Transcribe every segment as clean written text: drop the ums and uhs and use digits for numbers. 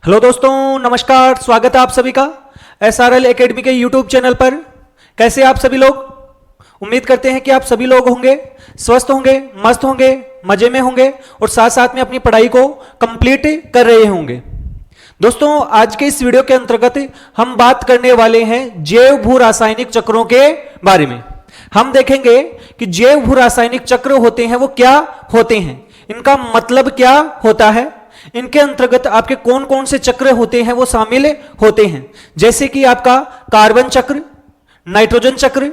Hello दोस्तों, नमस्कार। स्वागत है आप सभी का SRL एकेडमी के यूट्यूब चैनल पर। कैसे आप सभी लोग? उम्मीद करते हैं कि आप सभी लोग होंगे स्वस्थ होंगे, मस्त होंगे, मजे में होंगे और साथ साथ में अपनी पढ़ाई को कंप्लीट कर रहे होंगे। दोस्तों, आज के इस वीडियो के अंतर्गत हम बात करने वाले हैं जैव भू रासायनिक चक्रों के बारे में। हम देखेंगे कि जैव भू रासायनिक चक्र होते हैं वो क्या होते हैं, इनका मतलब क्या होता है, इनके अंतर्गत आपके कौन कौन से चक्र होते हैं वो शामिल होते हैं। जैसे कि आपका कार्बन चक्र, नाइट्रोजन चक्र,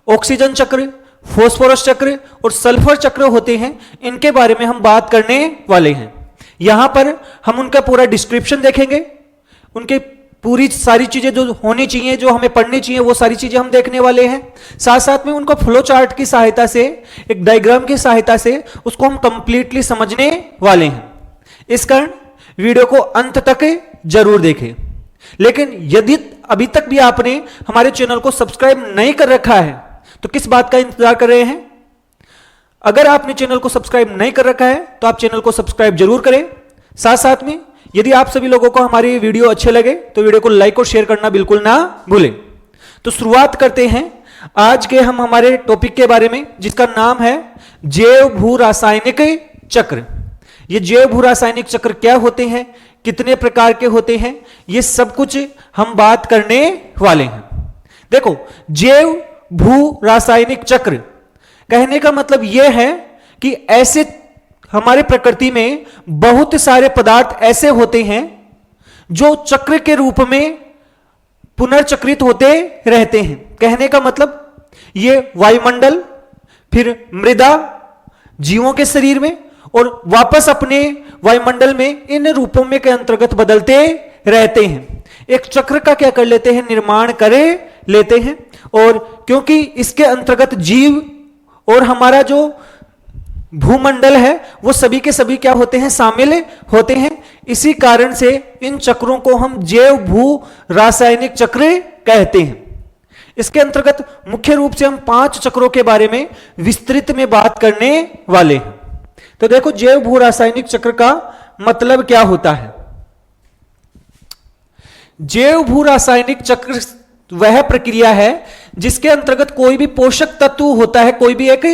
ऑक्सीजन चक्र, फॉस्फोरस चक्र और सल्फर चक्र होते हैं। इनके बारे में हम बात करने वाले हैं। यहां पर हम उनका पूरा डिस्क्रिप्शन देखेंगे, उनके पूरी सारी चीजें जो होनी चाहिए, जो हमें पढ़नी चाहिए, वो सारी चीजें हम देखने वाले हैं। साथ साथ में उनको फ्लो चार्ट की सहायता से, एक डायग्राम की सहायता से उसको हम कंप्लीटली समझने वाले हैं। इस कारण वीडियो को अंत तक जरूर देखें। लेकिन यदि अभी तक भी आपने हमारे चैनल को सब्सक्राइब नहीं कर रखा है तो किस बात का इंतजार कर रहे हैं? अगर आपने चैनल को सब्सक्राइब नहीं कर रखा है तो आप चैनल को सब्सक्राइब जरूर करें। साथ साथ में यदि आप सभी लोगों को हमारी वीडियो अच्छे लगे तो वीडियो को लाइक और शेयर करना बिल्कुल ना भूलें। तो शुरुआत करते हैं आज के हम हमारे टॉपिक के बारे में, जिसका नाम है जैव भू रासायनिक चक्र। ये जैव भू रासायनिक चक्र क्या होते हैं, कितने प्रकार के होते हैं, ये सब कुछ हम बात करने वाले हैं। देखो, जैव भू रासायनिक चक्र कहने का मतलब यह है कि ऐसे हमारे प्रकृति में बहुत सारे पदार्थ ऐसे होते हैं जो चक्र के रूप में पुनर्चक्रित होते रहते हैं। कहने का मतलब ये वायुमंडल, फिर मृदा, जीवों के शरीर में और वापस अपने वायुमंडल में इन रूपों में के अंतर्गत बदलते रहते हैं। एक चक्र का क्या कर लेते हैं, निर्माण करे लेते हैं। और क्योंकि इसके अंतर्गत जीव और हमारा जो भूमंडल है वो सभी के सभी क्या होते हैं, शामिल होते हैं। इसी कारण से इन चक्रों को हम जैव भू रासायनिक चक्र कहते हैं। इसके अंतर्गत मुख्य रूप से हम 5 चक्रों के बारे में विस्तृत में बात करने वाले हैं। तो देखो, जैव भू रासायनिक चक्र का मतलब क्या होता है। जैव भू रासायनिक चक्र वह प्रक्रिया है जिसके अंतर्गत कोई भी पोषक तत्व होता है, कोई भी एक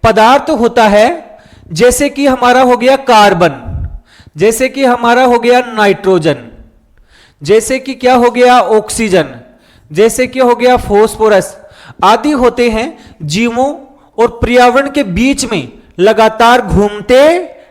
पदार्थ होता है, जैसे कि हमारा हो गया कार्बन, जैसे कि हमारा हो गया नाइट्रोजन, जैसे कि क्या हो गया ऑक्सीजन, जैसे कि हो गया फॉस्फोरस आदि होते हैं, जीवों और पर्यावरण के बीच में लगातार घूमते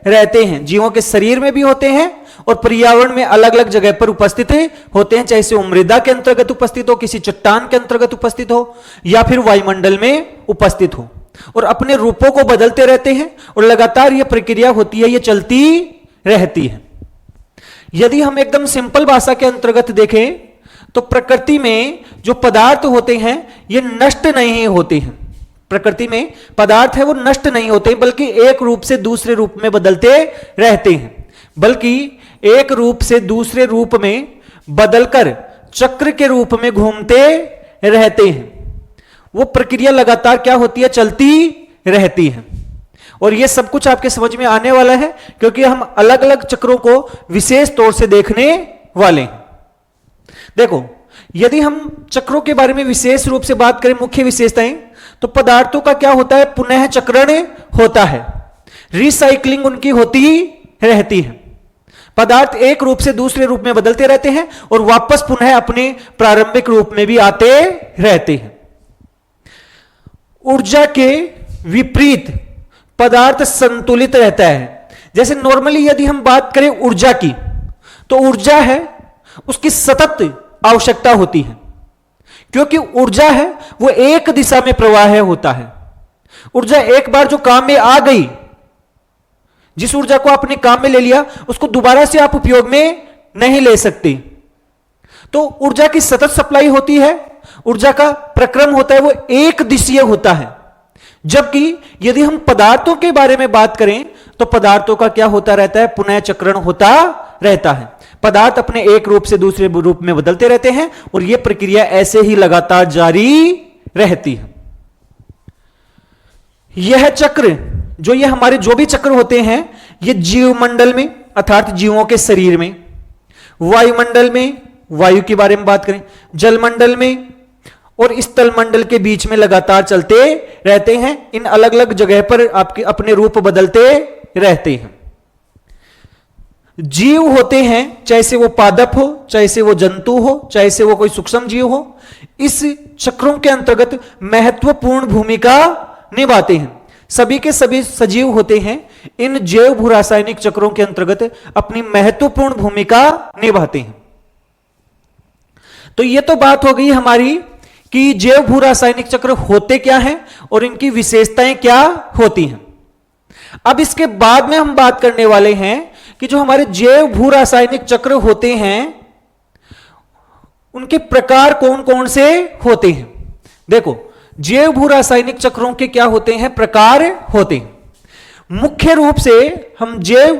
रहते हैं। जीवों के शरीर में भी होते हैं और पर्यावरण में अलग अलग जगह पर उपस्थित होते हैं, चाहे वो मृदा के अंतर्गत उपस्थित हो, किसी चट्टान के अंतर्गत उपस्थित हो या फिर वायुमंडल में उपस्थित हो, और अपने रूपों को बदलते रहते हैं और लगातार यह प्रक्रिया होती है, यह चलती रहती है। यदि हम एकदम सिंपल भाषा के अंतर्गत देखें तो प्रकृति में जो पदार्थ होते हैं ये नष्ट नहीं होते हैं। प्रकृति में पदार्थ है वो नष्ट नहीं होते, बल्कि एक रूप से दूसरे रूप में बदलते रहते हैं, बल्कि एक रूप से दूसरे रूप में बदलकर चक्र के रूप में घूमते रहते हैं। वो प्रक्रिया लगातार क्या होती है, चलती रहती है। और ये सब कुछ आपके समझ में आने वाला है क्योंकि हम अलग अलग चक्रों को विशेष तौर से देखने वाले हैं। देखो, यदि हम चक्रों के बारे में विशेष रूप से बात करें, मुख्य विशेषताएं, तो पदार्थों का क्या होता है, पुनः चक्रण होता है, रिसाइकलिंग उनकी होती ही रहती है। पदार्थ एक रूप से दूसरे रूप में बदलते रहते हैं और वापस पुनः अपने प्रारंभिक रूप में भी आते रहते हैं। ऊर्जा के विपरीत पदार्थ संतुलित रहता है। जैसे नॉर्मली यदि हम बात करें ऊर्जा की, तो ऊर्जा है उसकी सतत आवश्यकता होती है, क्योंकि ऊर्जा है वो एक दिशा में प्रवाह होता है। ऊर्जा एक बार जो काम में आ गई, जिस ऊर्जा को आपने काम में ले लिया उसको दोबारा से आप उपयोग में नहीं ले सकते। तो ऊर्जा की सतत सप्लाई होती है, ऊर्जा का प्रक्रम होता है वो एक दिशीय होता है। जबकि यदि हम पदार्थों के बारे में बात करें तो पदार्थों का क्या होता रहता है, पुनः चक्रण होता रहता है। पदार्थ अपने एक रूप से दूसरे रूप में बदलते रहते हैं और यह प्रक्रिया ऐसे ही लगातार जारी रहती है। यह चक्र जो हमारे जो भी चक्र होते हैं ये जीव मंडल में अर्थात जीवों के शरीर में वायुमंडल में वायु के बारे में बात करें, जलमंडल में और स्थल मंडल के बीच में लगातार चलते रहते हैं। इन अलग अलग जगह पर आपके अपने रूप बदलते रहते हैं। जीव होते हैं, चाहे से वो पादप हो, चाहे से वो जंतु हो, चाहे से वो कोई सूक्ष्म जीव हो, इस चक्रों के अंतर्गत महत्वपूर्ण भूमिका निभाते हैं। सभी के सभी सजीव होते हैं, इन जैव भू रासायनिक चक्रों के अंतर्गत अपनी महत्वपूर्ण भूमिका निभाते हैं। तो यह तो बात हो गई हमारी कि जैव भू रासायनिक चक्र होते क्या हैं और इनकी विशेषताएं क्या होती हैं। अब इसके बाद में हम बात करने वाले हैं कि जो हमारे जैव भू रासायनिक चक्र होते हैं उनके प्रकार कौन कौन से होते हैं। देखो, जैव भू रासायनिक चक्रों के क्या होते हैं, प्रकार होते हैं। मुख्य रूप से हम जैव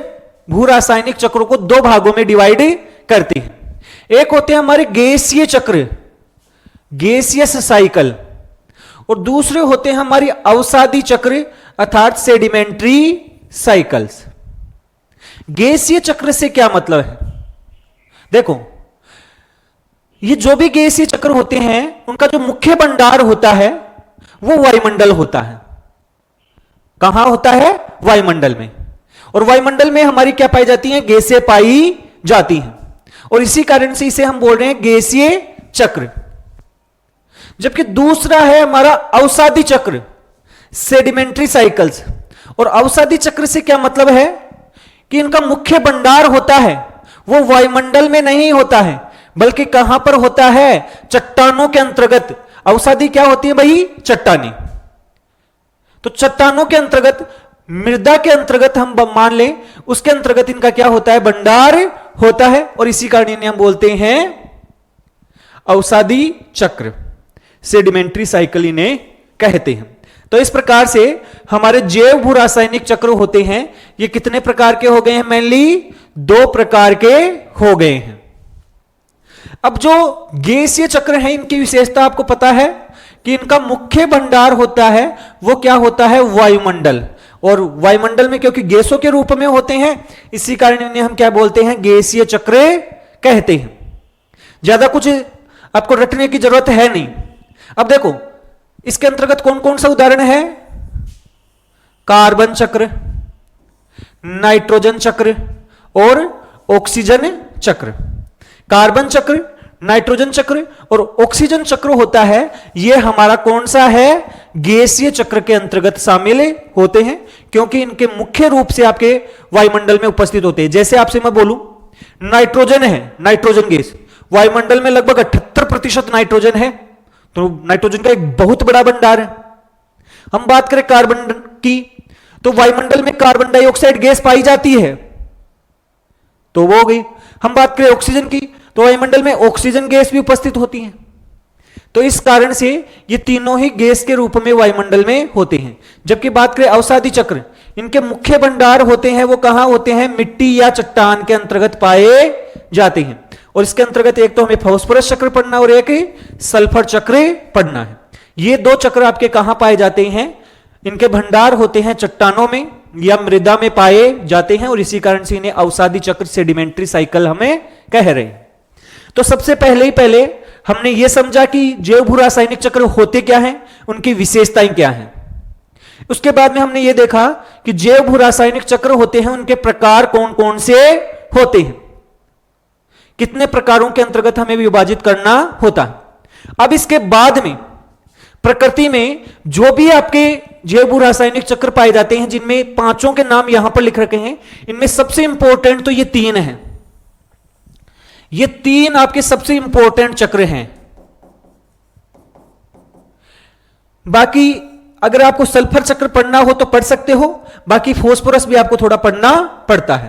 भू रासायनिक चक्रों को दो भागों में डिवाइड करते हैं। एक होते हैं हमारे गैसीय चक्र, गैसियस साइकिल, और दूसरे होते हैं हमारी अवसादी चक्र अर्थात सेडिमेंट्री साइकिल्स। गैसीय चक्र से क्या मतलब है, देखो ये जो भी गैसीय चक्र होते हैं उनका जो मुख्य भंडार होता है वो वायुमंडल होता है। कहां होता है, वायुमंडल में। और वायुमंडल में हमारी क्या पाई जाती है, गैसें पाई जाती हैं, और इसी कारण से इसे हम बोल रहे हैं गैसीय चक्र। जबकि दूसरा है हमारा अवसादी चक्र, सेडिमेंट्री साइकिल्स। और अवसादी चक्र से क्या मतलब है कि इनका मुख्य भंडार होता है वो वायुमंडल में नहीं होता है, बल्कि कहां पर होता है, चट्टानों के अंतर्गत। अवसादी क्या होती है भाई, चट्टानें। तो चट्टानों के अंतर्गत, मृदा के अंतर्गत हम मान लें, उसके अंतर्गत इनका क्या होता है, भंडार होता है, और इसी कारण इन्हें हम बोलते हैं अवसादी चक्र, सेडिमेंट्री साइकिल इन्हें कहते हैं। तो इस प्रकार से हमारे जैव भू रासायनिक चक्र होते हैं, ये कितने प्रकार के हो गए हैं, मेनली दो प्रकार के हो गए हैं। अब जो गैसीय चक्र हैं इनकी विशेषता आपको पता है कि इनका मुख्य भंडार होता है वो क्या होता है, वायुमंडल। और वायुमंडल में क्योंकि गैसों के रूप में होते हैं, इसी कारण इन्हें हम क्या बोलते हैं, गैसीय चक्र कहते हैं। ज्यादा कुछ आपको रटने की जरूरत है नहीं। अब देखो इसके अंतर्गत कौन कौन सा उदाहरण है, कार्बन चक्र, नाइट्रोजन चक्र और ऑक्सीजन चक्र। कार्बन चक्र, नाइट्रोजन चक्र और ऑक्सीजन चक्र होता है, यह हमारा कौन सा है, गैसीय चक्र के अंतर्गत शामिल होते हैं, क्योंकि इनके मुख्य रूप से आपके वायुमंडल में उपस्थित होते हैं। जैसे आपसे मैं बोलूं नाइट्रोजन है, नाइट्रोजन गैस, वायुमंडल में लगभग 78% नाइट्रोजन है, तो नाइट्रोजन का एक बहुत बड़ा भंडार है। हम बात करें कार्बन की, तो वायुमंडल में कार्बन डाइऑक्साइड गैस पाई जाती है, तो वो हो गई। हम बात करें ऑक्सीजन की, तो वायुमंडल में ऑक्सीजन गैस भी उपस्थित होती है। तो इस कारण से ये तीनों ही गैस के रूप में वायुमंडल में होते हैं। जबकि बात करें अवसादी चक्र, इनके मुख्य भंडार होते हैं वो कहां होते हैं, मिट्टी या चट्टान के अंतर्गत पाए जाते हैं। और इसके अंतर्गत एक तो हमें फास्फोरस चक्र पढ़ना और एक सल्फर चक्र पढ़ना है। ये दो चक्र आपके कहां पाए जाते हैं, इनके भंडार होते हैं चट्टानों में या मृदा में पाए जाते हैं, और इसी कारण से इन्हें अवसादी चक्र, सेडिमेंट्री साइकिल हमें कह रहे हैं। तो सबसे पहले हमने यह समझा कि जैव भू रासायनिक चक्र होते क्या हैं, उनकी विशेषताएं क्या हैं। उसके बाद में हमने यह देखा कि जैव भू रासायनिक चक्र होते हैं, उनके प्रकार कौन कौन से होते हैं, कितने प्रकारों के अंतर्गत हमें विभाजित करना होता है। अब इसके बाद में प्रकृति में जो भी आपके जैव भू रासायनिक चक्र पाए जाते हैं, जिनमें पांचों के नाम यहां पर लिख रखे हैं, इनमें सबसे इंपॉर्टेंट तो ये तीन हैं। ये तीन आपके सबसे इंपॉर्टेंट चक्र हैं। बाकी अगर आपको सल्फर चक्र पढ़ना हो तो पढ़ सकते हो, बाकी फास्फोरस भी आपको थोड़ा पढ़ना पड़ता है।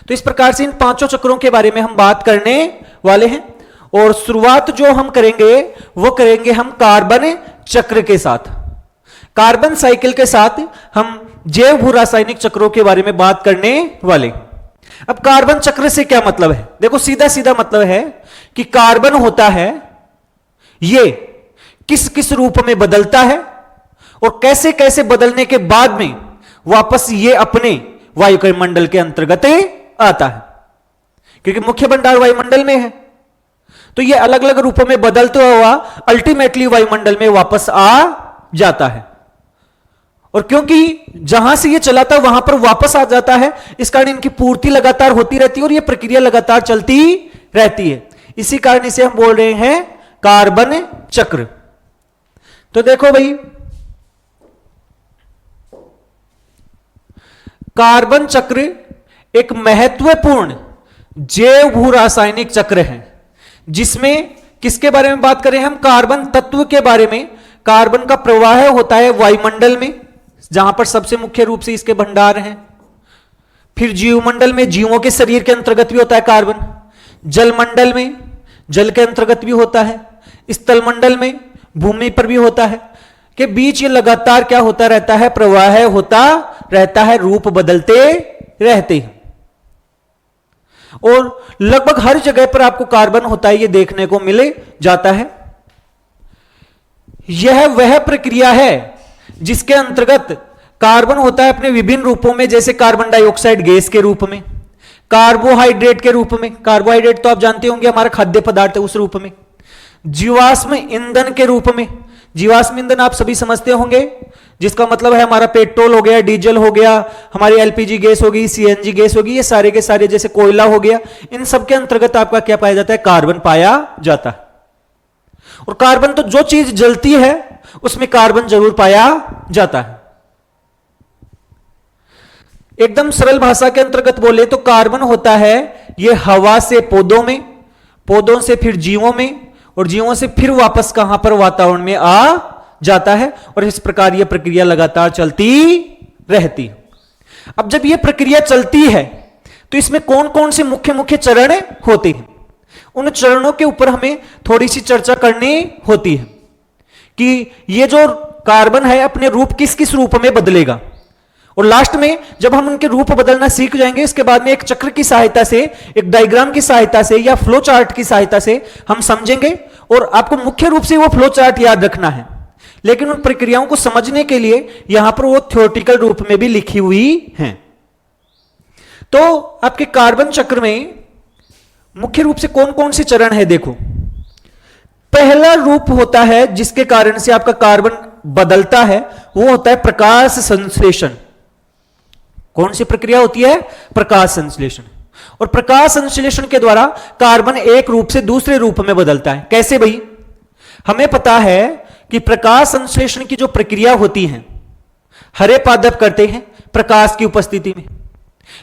तो इस प्रकार से इन पांचों चक्रों के बारे में हम बात करने वाले हैं, और शुरुआत जो हम करेंगे वो करेंगे हम कार्बन चक्र के साथ। कार्बन साइकिल के साथ हम जैव भू रासायनिक चक्रों के बारे में बात करने वाले हैं। अब कार्बन चक्र से क्या मतलब है, देखो सीधा सीधा मतलब है कि कार्बन होता है, ये किस किस रूप में बदलता है और कैसे कैसे बदलने के बाद में वापस ये अपने वायुमंडल के अंतर्गत आता है। क्योंकि मुख्य भंडार वायुमंडल में है। तो ये अलग अलग रूपों में बदलते हुआ अल्टीमेटली वायुमंडल में वापस आ जाता है। और क्योंकि जहां से ये चला था वहां पर वापस आ जाता है, इस कारण इनकी पूर्ति लगातार होती रहती है और ये प्रक्रिया लगातार चलती रहती है। इसी कारण इसे हम बोल रहे हैं कार्बन चक्र। तो देखो भाई, कार्बन चक्र एक महत्वपूर्ण जैव भू रासायनिक चक्र है, जिसमें किसके बारे में बात करें हम? कार्बन तत्व के बारे में। कार्बन का प्रवाह होता है वायुमंडल में, जहां पर सबसे मुख्य रूप से इसके भंडार हैं। फिर जीवमंडल में, जीवों के शरीर के अंतर्गत भी होता है कार्बन। जलमंडल में, जल के अंतर्गत भी होता है। स्थलमंडल में, भूमि पर भी होता है। के बीच ये लगातार क्या होता रहता है? प्रवाह होता रहता है, रूप बदलते रहते हैं। और लगभग हर जगह पर आपको कार्बन होता है, ये देखने को मिल जाता है। यह वह प्रक्रिया है जिसके अंतर्गत कार्बन होता है अपने विभिन्न रूपों में, जैसे कार्बन डाइऑक्साइड गैस के रूप में, कार्बोहाइड्रेट के रूप में। कार्बोहाइड्रेट तो आप जानते होंगे हमारा खाद्य पदार्थ है, उस रूप में। जीवाश्म ईंधन के रूप में। जीवाश्म ईंधन आप सभी समझते होंगे, जिसका मतलब है हमारा पेट्रोल हो गया, डीजल हो गया, हमारी एलपीजी गैस होगी, सीएनजी गैस होगी, ये सारे के सारे, जैसे कोयला हो गया, इन सब के अंतर्गत आपका क्या पाया जाता है? कार्बन पाया जाता है। और कार्बन तो जो चीज जलती है उसमें कार्बन जरूर पाया जाता है। एकदम सरल भाषा के अंतर्गत बोले तो कार्बन होता है ये हवा से पौधों में, पौधों से फिर जीवों में, और जीवों से फिर वापस कहां पर? वातावरण में आ जाता है। और इस प्रकार यह प्रक्रिया लगातार चलती रहती है। अब जब यह प्रक्रिया चलती है तो इसमें कौन कौन से मुख्य मुख्य चरण होते हैं? उन चरणों के ऊपर हमें थोड़ी सी चर्चा करनी होती है कि ये जो कार्बन है अपने रूप किस किस रूप में बदलेगा। और लास्ट में जब हम उनके रूप बदलना सीख जाएंगे, इसके बाद में एक चक्र की सहायता से, एक डायग्राम की सहायता से या फ्लो चार्ट की सहायता से हम समझेंगे। और आपको मुख्य रूप से वो फ्लो चार्ट याद रखना है, लेकिन उन प्रक्रियाओं को समझने के लिए यहां पर वो थ्योरेटिकल रूप में भी लिखी हुई हैं। तो आपके कार्बन चक्र में मुख्य रूप से कौन कौन से चरण है? देखो, पहला रूप होता है जिसके कारण से आपका कार्बन बदलता है, वो होता है प्रकाश संश्लेषण। कौन सी प्रक्रिया होती है? प्रकाश संश्लेषण। और प्रकाश संश्लेषण के द्वारा कार्बन एक रूप से दूसरे रूप में बदलता है। कैसे भाई? हमें पता है कि प्रकाश संश्लेषण की जो प्रक्रिया होती है, हरे पादप करते हैं प्रकाश की उपस्थिति में,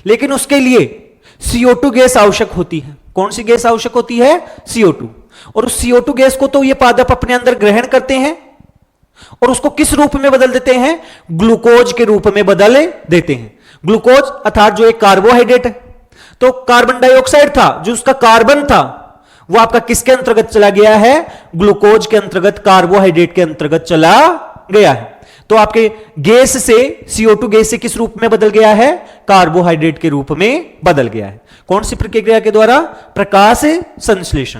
लेकिन उसके लिए CO2 गैस आवश्यक होती है। कौन सी गैस आवश्यक होती है? CO2। और उस CO2 गैस को तो ये पादप अपने अंदर ग्रहण करते हैं और उसको किस रूप में बदल देते हैं? ग्लूकोज के रूप में बदल देते हैं। ग्लूकोज अर्थात जो एक कार्बोहाइड्रेट है। तो कार्बन डाइऑक्साइड था जो उसका कार्बन था, वो आपका किसके अंतर्गत चला गया है? ग्लूकोज के अंतर्गत, कार्बोहाइड्रेट के अंतर्गत चला गया है। तो आपके गैस से, CO2 गैस से किस रूप में बदल गया है? कार्बोहाइड्रेट के रूप में बदल गया है। कौन सी प्रक्रिया के द्वारा? प्रकाश संश्लेषण।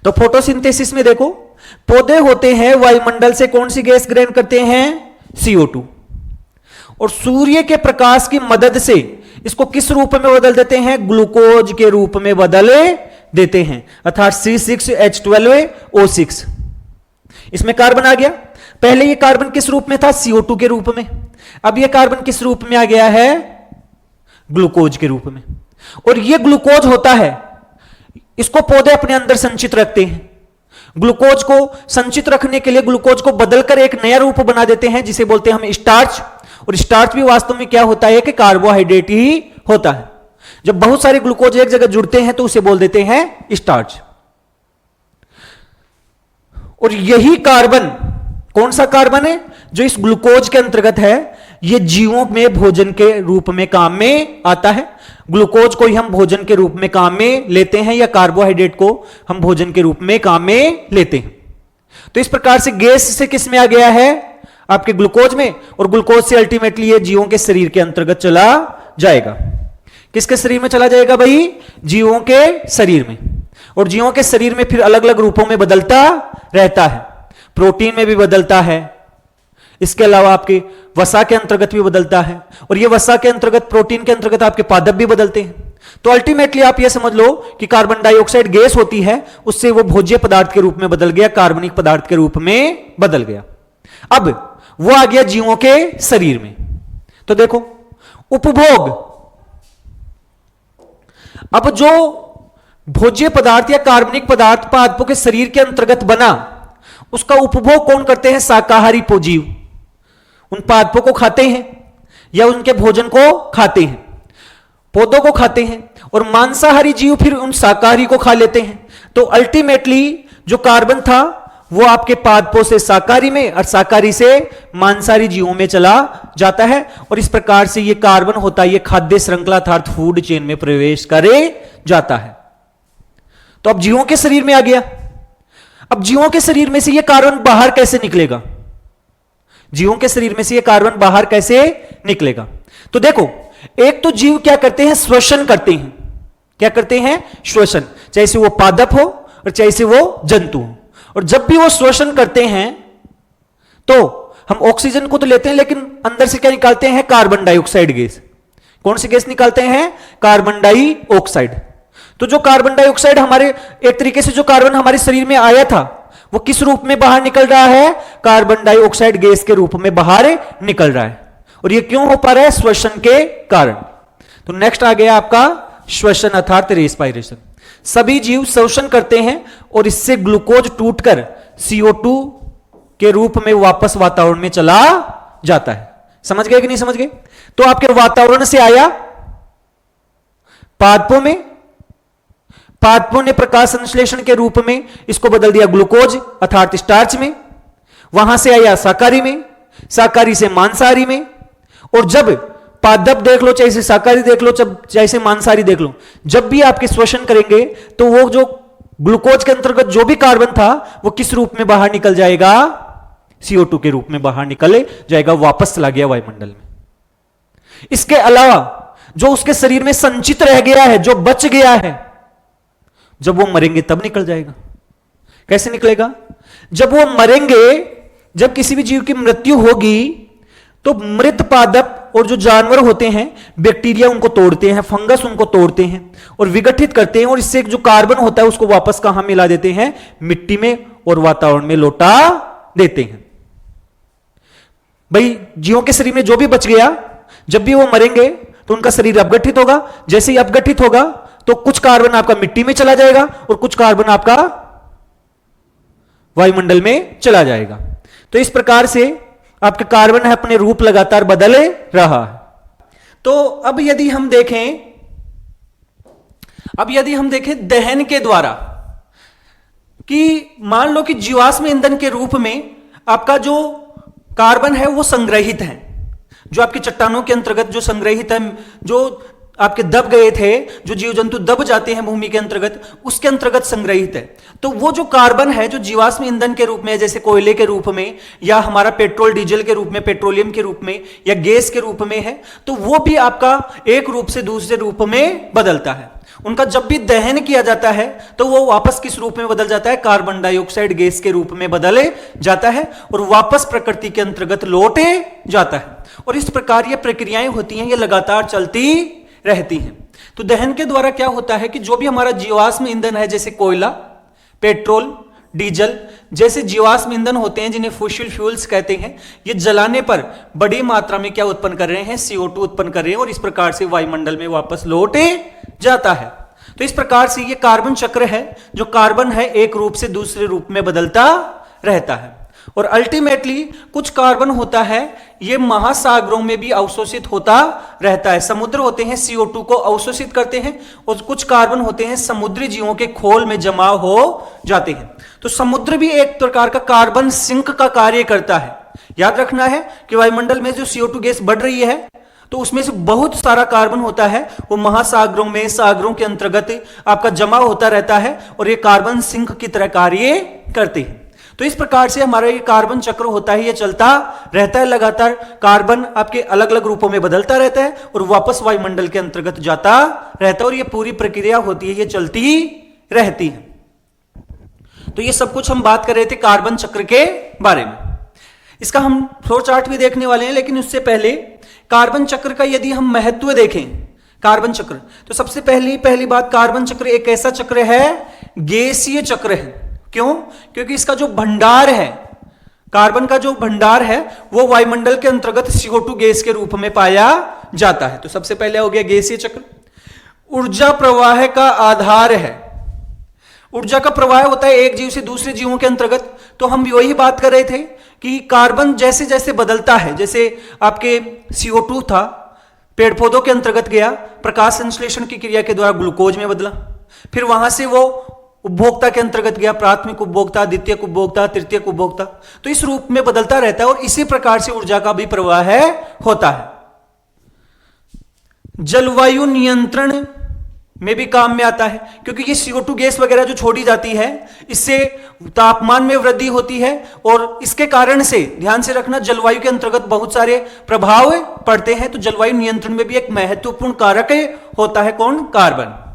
तो फोटोसिंथेसिस में देखो, पौधे होते हैं वायुमंडल से कौन सी गैस ग्रहण करते हैं? CO2। और सूर्य के प्रकाश की मदद से इसको किस रूप में बदल देते हैं? ग्लूकोज के रूप में बदल देते हैं, अर्थात C6H12O6। इसमें कार्बन आ गया। पहले ये कार्बन किस रूप में था? CO2 के रूप में। अब ये कार्बन किस रूप में आ गया है? ग्लूकोज के रूप में। और ये ग्लूकोज होता है, इसको पौधे अपने अंदर संचित रखते हैं। ग्लूकोज को संचित रखने के लिए ग्लूकोज को बदलकर एक नया रूप बना देते हैं, जिसे बोलते हैं हम स्टार्च। और स्टार्च भी वास्तव में क्या होता है? कि कार्बोहाइड्रेट ही होता है। जब बहुत सारे ग्लूकोज एक जगह जुड़ते हैं तो उसे बोल देते हैं स्टार्च। और यही कार्बन, कौन सा कार्बन है? जो इस ग्लूकोज के अंतर्गत है, यह जीवों में भोजन के रूप में काम में आता है। ग्लूकोज को ही हम भोजन के रूप में काम में लेते हैं, या कार्बोहाइड्रेट को हम भोजन के रूप में काम में लेते हैं। तो इस प्रकार से गैस से किस में आ गया है? आपके ग्लूकोज में। और ग्लूकोज से अल्टीमेटली ये जीवों के शरीर के अंतर्गत चला जाएगा। किसके शरीर में चला जाएगा भाई? जीवों के शरीर में। और जीवों के शरीर में फिर अलग अलग रूपों में बदलता रहता है। प्रोटीन में भी बदलता है, इसके अलावा आपके वसा के अंतर्गत भी बदलता है। और ये वसा के अंतर्गत, प्रोटीन के अंतर्गत आपके पादप भी बदलते हैं। तो अल्टीमेटली आप यह समझ लो कि कार्बन डाइऑक्साइड गैस होती है, उससे वो भोज्य पदार्थ के रूप में बदल गया, कार्बनिक पदार्थ के रूप में बदल गया। अब वो आ गया जीवों के शरीर में। तो देखो उपभोग, अब जो भोज्य पदार्थ या कार्बनिक पदार्थ पादपों के शरीर के अंतर्गत बना, उसका उपभोग कौन करते हैं? शाकाहारी जीव उन पादपों को खाते हैं या उनके भोजन को खाते हैं, पौधों को खाते हैं, और मांसाहारी जीव फिर उन शाकाहारी को खा लेते हैं। तो अल्टीमेटली जो कार्बन था वो आपके पादपों से शाकाहारी में और शाकाहारी से मांसाहारी जीवों में चला जाता है, और इस प्रकार से ये कार्बन होता है, ये खाद्य श्रृंखला अर्थात फूड चेन में प्रवेश करे जाता है। तो अब जीवों के शरीर में आ गया। अब जीवों के शरीर में से ये कार्बन बाहर कैसे निकलेगा? जीवों के शरीर में से ये कार्बन बाहर कैसे निकलेगा? तो देखो, एक तो जीव क्या करते हैं? श्वसन करते हैं। क्या करते हैं? श्वसन, चाहे से वो पादप हो और चाहे से वो जंतु हो। और जब भी वो श्वसन करते हैं तो हम ऑक्सीजन को तो लेते हैं, लेकिन अंदर से क्या निकालते हैं? Carbon dioxide gas. कौन सी गैस निकालते हैं? Carbon dioxide. तो जो कार्बन डाइऑक्साइड हमारे, एक तरीके से जो कार्बन हमारे शरीर में आया था, वो किस रूप में बाहर निकल रहा है? कार्बन डाइऑक्साइड गैस के रूप में बाहर निकल रहा है। और ये क्यों हो पा रहा है? श्वसन के कारण। तो नेक्स्ट आ गया आपका श्वसन अर्थात रेस्पिरेशन। सभी जीव श्वसन करते हैं और इससे ग्लूकोज टूटकर CO2 के रूप में वापस वातावरण में चला जाता है। समझ गए कि नहीं समझ गए? तो आपके वातावरण से आया पादपों में, पादपों ने प्रकाश संश्लेषण के रूप में इसको बदल दिया ग्लूकोज अर्थात स्टार्च में, वहां से आया शाकाहारी में, शाकाहारी से मांसाहारी में, और जब पादप देख लो, चाहे शाकाहारी देख लो, चाहे से मांसाहारी देख लो, जब भी आपके श्वसन करेंगे तो वो जो ग्लूकोज के अंतर्गत जो भी कार्बन था वो किस रूप में बाहर निकल जाएगा? CO2 के रूप में बाहर निकल जाएगा, वापस चला गया वायुमंडल में। इसके अलावा जो उसके शरीर में संचित रह गया है, जो बच गया है, जब वो मरेंगे तब निकल जाएगा। कैसे निकलेगा? जब वो मरेंगे, जब किसी भी जीव की मृत्यु होगी तो मृत पादप और जो जानवर होते हैं, बैक्टीरिया उनको तोड़ते हैं, फंगस उनको तोड़ते हैं और विघटित करते हैं, और इससे जो कार्बन होता है उसको वापस कहां मिला देते हैं? मिट्टी में और वातावरण में लौटा देते हैं। भाई जीवों के शरीर में जो भी बच गया, जब भी वो मरेंगे तो उनका शरीर अपघटित होगा। जैसे ही अपघटित होगा तो कुछ कार्बन आपका मिट्टी में चला जाएगा और कुछ कार्बन आपका वायुमंडल में चला जाएगा। तो इस प्रकार से आपके कार्बन है अपने रूप लगातार बदल रहा है। तो अब यदि हम देखें दहन के द्वारा, कि मान लो कि जीवाश्म ईंधन के रूप में आपका जो कार्बन है वो संग्रहित है, जो आपकी चट्टानों के अंतर्गत जो संग्रहित है, जो आपके दब गए थे, जो जीव जंतु दब जाते हैं भूमि के अंतर्गत, उसके अंतर्गत संग्रहित है। तो वो जो कार्बन है जो जीवाश्म ईंधन के रूप में, जैसे कोयले के रूप में या हमारा पेट्रोल डीजल के रूप में, पेट्रोलियम के रूप में या गैस के रूप में है, तो वो भी आपका एक रूप से दूसरे रूप में बदलता है। उनका जब भी दहन किया जाता है तो वो वापस किस रूप में बदल जाता है? कार्बन डाइऑक्साइड गैस के रूप में बदल जाता है और वापस प्रकृति के अंतर्गत लौटे जाता है। और इस प्रकार ये प्रक्रियाएं होती हैं, ये लगातार चलती रहती हैं। तो दहन के द्वारा क्या होता है कि जो भी हमारा जीवाश्म ईंधन है, जैसे कोयला, पेट्रोल, डीजल जैसे जीवाश्म ईंधन होते हैं, जिन्हें फॉसिल फ्यूल्स कहते हैं, ये जलाने पर बड़ी मात्रा में क्या उत्पन्न कर रहे हैं? CO2 उत्पन्न कर रहे हैं और इस प्रकार से वायुमंडल में वापस लौटे जाता है। तो इस प्रकार से ये कार्बन चक्र है, जो कार्बन है एक रूप से दूसरे रूप में बदलता रहता है। और अल्टीमेटली कुछ कार्बन होता है ये महासागरों में भी अवशोषित होता रहता है। समुद्र होते हैं CO2 को अवशोषित करते हैं और कुछ कार्बन होते हैं समुद्री जीवों के खोल में जमा हो जाते हैं। तो समुद्र भी एक प्रकार का कार्बन सिंक का कार्य करता है। याद रखना है कि वायुमंडल में जो CO2 गैस बढ़ रही है तो उसमें से बहुत सारा कार्बन होता है, वो महासागरों में, सागरों के अंतर्गत आपका जमा होता रहता है और ये कार्बन सिंक की तरह कार्य करते हैं। तो इस प्रकार से हमारा ये कार्बन चक्र होता है, ये चलता रहता है लगातार। कार्बन आपके अलग अलग रूपों में बदलता रहता है और वापस वायुमंडल के अंतर्गत जाता रहता है और ये पूरी प्रक्रिया होती है, ये चलती ही रहती है। तो ये सब कुछ हम बात कर रहे थे कार्बन चक्र के बारे में। इसका हम फ्लो चार्ट भी देखने वाले हैं, लेकिन उससे पहले कार्बन चक्र का यदि हम महत्व देखें, कार्बन चक्र। तो सबसे पहली बात, कार्बन चक्र एक ऐसा चक्र है, गैसीय चक्र है। क्यों? क्योंकि इसका जो भंडार है, कार्बन का जो भंडार है वो वायुमंडल के अंतर्गत CO2 गैस के रूप में पाया जाता है। तो सबसे पहले हो गया गैसीय चक्र। ऊर्जा प्रवाह का आधार है। ऊर्जा का प्रवाह होता है एक जीव से दूसरे जीवों के अंतर्गत। तो हम वही बात कर रहे थे कि कार्बन जैसे जैसे बदलता है, जैसे आपके CO2 था, पेड़ पौधों के अंतर्गत गया, प्रकाश संश्लेषण की क्रिया के द्वारा ग्लूकोज में बदला, फिर वहां से वो उपभोक्ता के अंतर्गत गया, प्राथमिक उपभोक्ता, द्वितीयक उपभोक्ता, तृतीयक उपभोक्ता। तो इस रूप में बदलता रहता है और इसी प्रकार से ऊर्जा का भी प्रवाह होता है। जलवायु नियंत्रण में भी काम में आता है, क्योंकि ये CO2 गैस वगैरह जो छोड़ी जाती है, इससे तापमान में वृद्धि होती है और इसके कारण से ध्यान से रखना, जलवायु के अंतर्गत बहुत सारे प्रभाव पड़ते हैं। तो जलवायु नियंत्रण में भी एक महत्वपूर्ण कारक होता है कौन? कार्बन।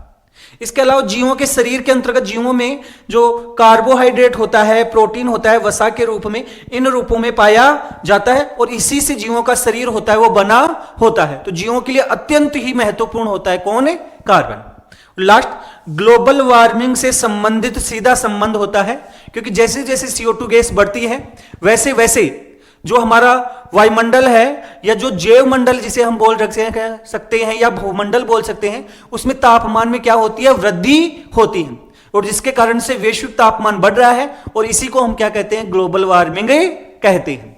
इसके अलावा जीवों के शरीर के अंतर्गत, जीवों में जो कार्बोहाइड्रेट होता है, प्रोटीन होता है, वसा के रूप में, इन रूपों में पाया जाता है और इसी से जीवों का शरीर होता है वो बना होता है। तो जीवों के लिए अत्यंत ही महत्वपूर्ण होता है कौन? कार्बन। लास्ट, ग्लोबल वार्मिंग से संबंधित सीधा संबंध होता है, क्योंकि जैसे जैसे CO2 गैस बढ़ती है वैसे वैसे जो हमारा वायुमंडल है या जो जैव मंडल जिसे हम बोल सकते हैं या भूमंडल बोल सकते हैं, उसमें तापमान में क्या होती है? वृद्धि होती है, और जिसके कारण से वैश्विक तापमान बढ़ रहा है और इसी को हम क्या कहते हैं? ग्लोबल वार्मिंग कहते हैं।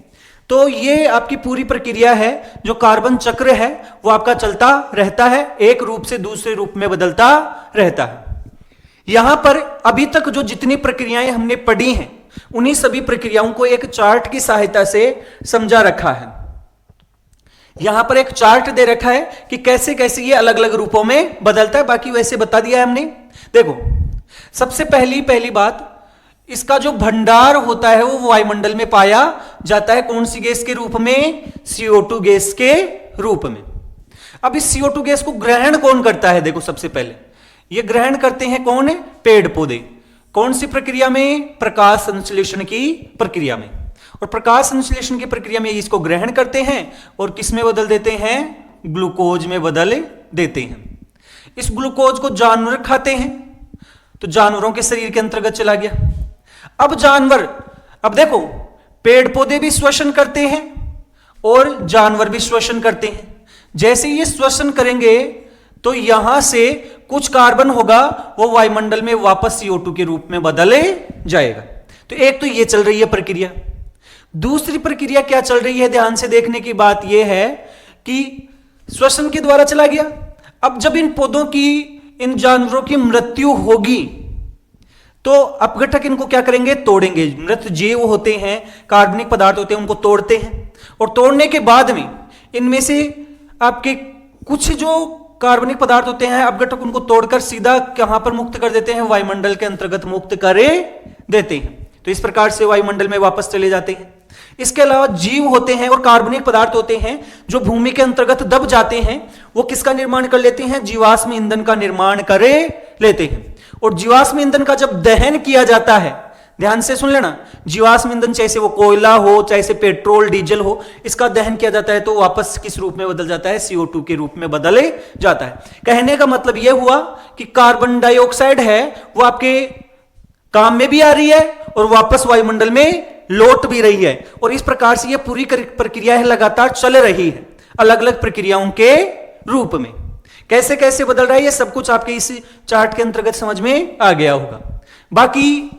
तो ये आपकी पूरी प्रक्रिया है, जो कार्बन चक्र है वो आपका चलता रहता है, एक रूप से दूसरे रूप में बदलता रहता है। यहां पर अभी तक जो जितनी प्रक्रियाएं हमने पढ़ी हैं, उन्हीं सभी प्रक्रियाओं को एक चार्ट की सहायता से समझा रखा है। यहां पर एक चार्ट दे रखा है कि कैसे कैसे ये अलग अलग रूपों में बदलता है, बाकी वैसे बता दिया है हमने। देखो, सबसे पहली बात, इसका जो भंडार होता है वो वायुमंडल में पाया जाता है, कौन सी गैस के रूप में? CO2 गैस के रूप में। अब इस CO2 गैस को ग्रहण कौन करता है? देखो, सबसे पहले ये ग्रहण करते हैं कौन? पेड़ पौधे। कौन सी प्रक्रिया में? प्रकाश संश्लेषण की प्रक्रिया में। और प्रकाश संश्लेषण की प्रक्रिया में इसको ग्रहण करते हैं और किस में बदल देते हैं? ग्लूकोज में बदल देते हैं। इस ग्लूकोज को जानवर खाते हैं, तो जानवरों के शरीर के अंतर्गत चला गया। अब जानवर, अब देखो, पेड़ पौधे भी श्वसन करते हैं और जानवर भी श्वसन करते हैं। जैसे ये श्वसन करेंगे तो यहां से कुछ कार्बन होगा, वो वायुमंडल में वापस CO2 के रूप में बदले जाएगा। तो एक तो ये चल रही है प्रक्रिया। दूसरी प्रक्रिया क्या चल रही है? ध्यान से देखने की बात यह है कि श्वसन के द्वारा चला गया। अब जब इन पौधों की, इन जानवरों की मृत्यु होगी तो अपघटक इनको क्या करेंगे? तोड़ेंगे। मृत जीव होते हैं, कार्बनिक पदार्थ होते हैं, उनको तोड़ते हैं और तोड़ने के बाद में इनमें से आपके कुछ जो कार्बनिक पदार्थ होते हैं, अपघटक उनको तोड़कर सीधा कहां पर मुक्त कर देते हैं? वायुमंडल के अंतर्गत मुक्त करे देते हैं। तो इस प्रकार से वायुमंडल में वापस चले जाते हैं। इसके अलावा जीव होते हैं और कार्बनिक पदार्थ होते हैं जो भूमि के अंतर्गत दब जाते हैं, वो किसका निर्माण कर लेते हैं? जीवाश्म ईंधन का निर्माण करे लेते हैं। और जीवाश्म ईंधन का जब दहन किया जाता है, ध्यान से सुन लेना, जीवाश्म ईंधन चाहे से वो कोयला हो, चाहे से पेट्रोल डीजल हो, इसका दहन किया जाता है तो वापस किस रूप में बदल जाता है? CO2 के रूप में बदले जाता है। कहने का मतलब यह हुआ कि कार्बन डाइऑक्साइड है वो आपके काम में भी आ रही है और वापस वायुमंडल में लौट भी रही है, और इस प्रकार से यह पूरी प्रक्रिया है लगातार चल रही है, अलग अलग प्रक्रियाओं के रूप में। कैसे कैसे बदल रहा है ये सब कुछ आपके इस चार्ट के अंतर्गत समझ में आ गया होगा। बाकी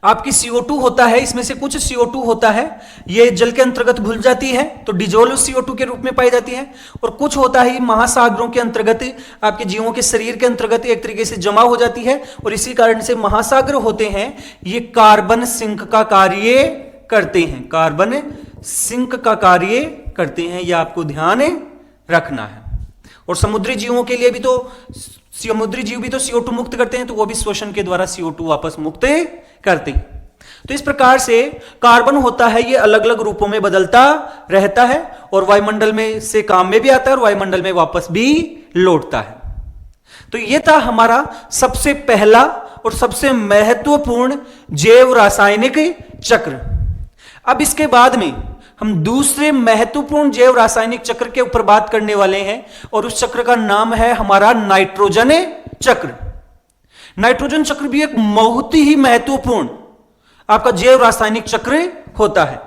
आपकी CO2 होता है, इसमें से कुछ CO2 होता है ये जल के अंतर्गत घुल जाती है तो डिजोल्व CO2 के रूप में पाई जाती है, और कुछ होता है महासागरों के अंतर्गत, आपके जीवों के शरीर के अंतर्गत एक तरीके से जमा हो जाती है, और इसी कारण से महासागर होते हैं ये कार्बन सिंक का कार्य करते हैं। कार्बन सिंक का कार्य करते हैं, यह आपको ध्यान रखना है। और समुद्री जीवों के लिए भी तो, समुद्री जीव भी तो CO2 मुक्त करते हैं, तो वो भी श्वसन के द्वारा CO2 वापस मुक्त करते हैं। तो इस प्रकार से कार्बन होता है ये अलग अलग रूपों में बदलता रहता है और वायुमंडल में से काम में भी आता है और वायुमंडल में वापस भी लौटता है। तो ये था हमारा सबसे पहला और सबसे महत्वपूर्ण जैव रासायनिक चक्र। अब इसके बाद में हम दूसरे महत्वपूर्ण जैव रासायनिक चक्र के ऊपर बात करने वाले हैं और उस चक्र का नाम है हमारा नाइट्रोजन चक्र। नाइट्रोजन चक्र भी एक बहुत ही महत्वपूर्ण आपका जैव रासायनिक चक्र होता है।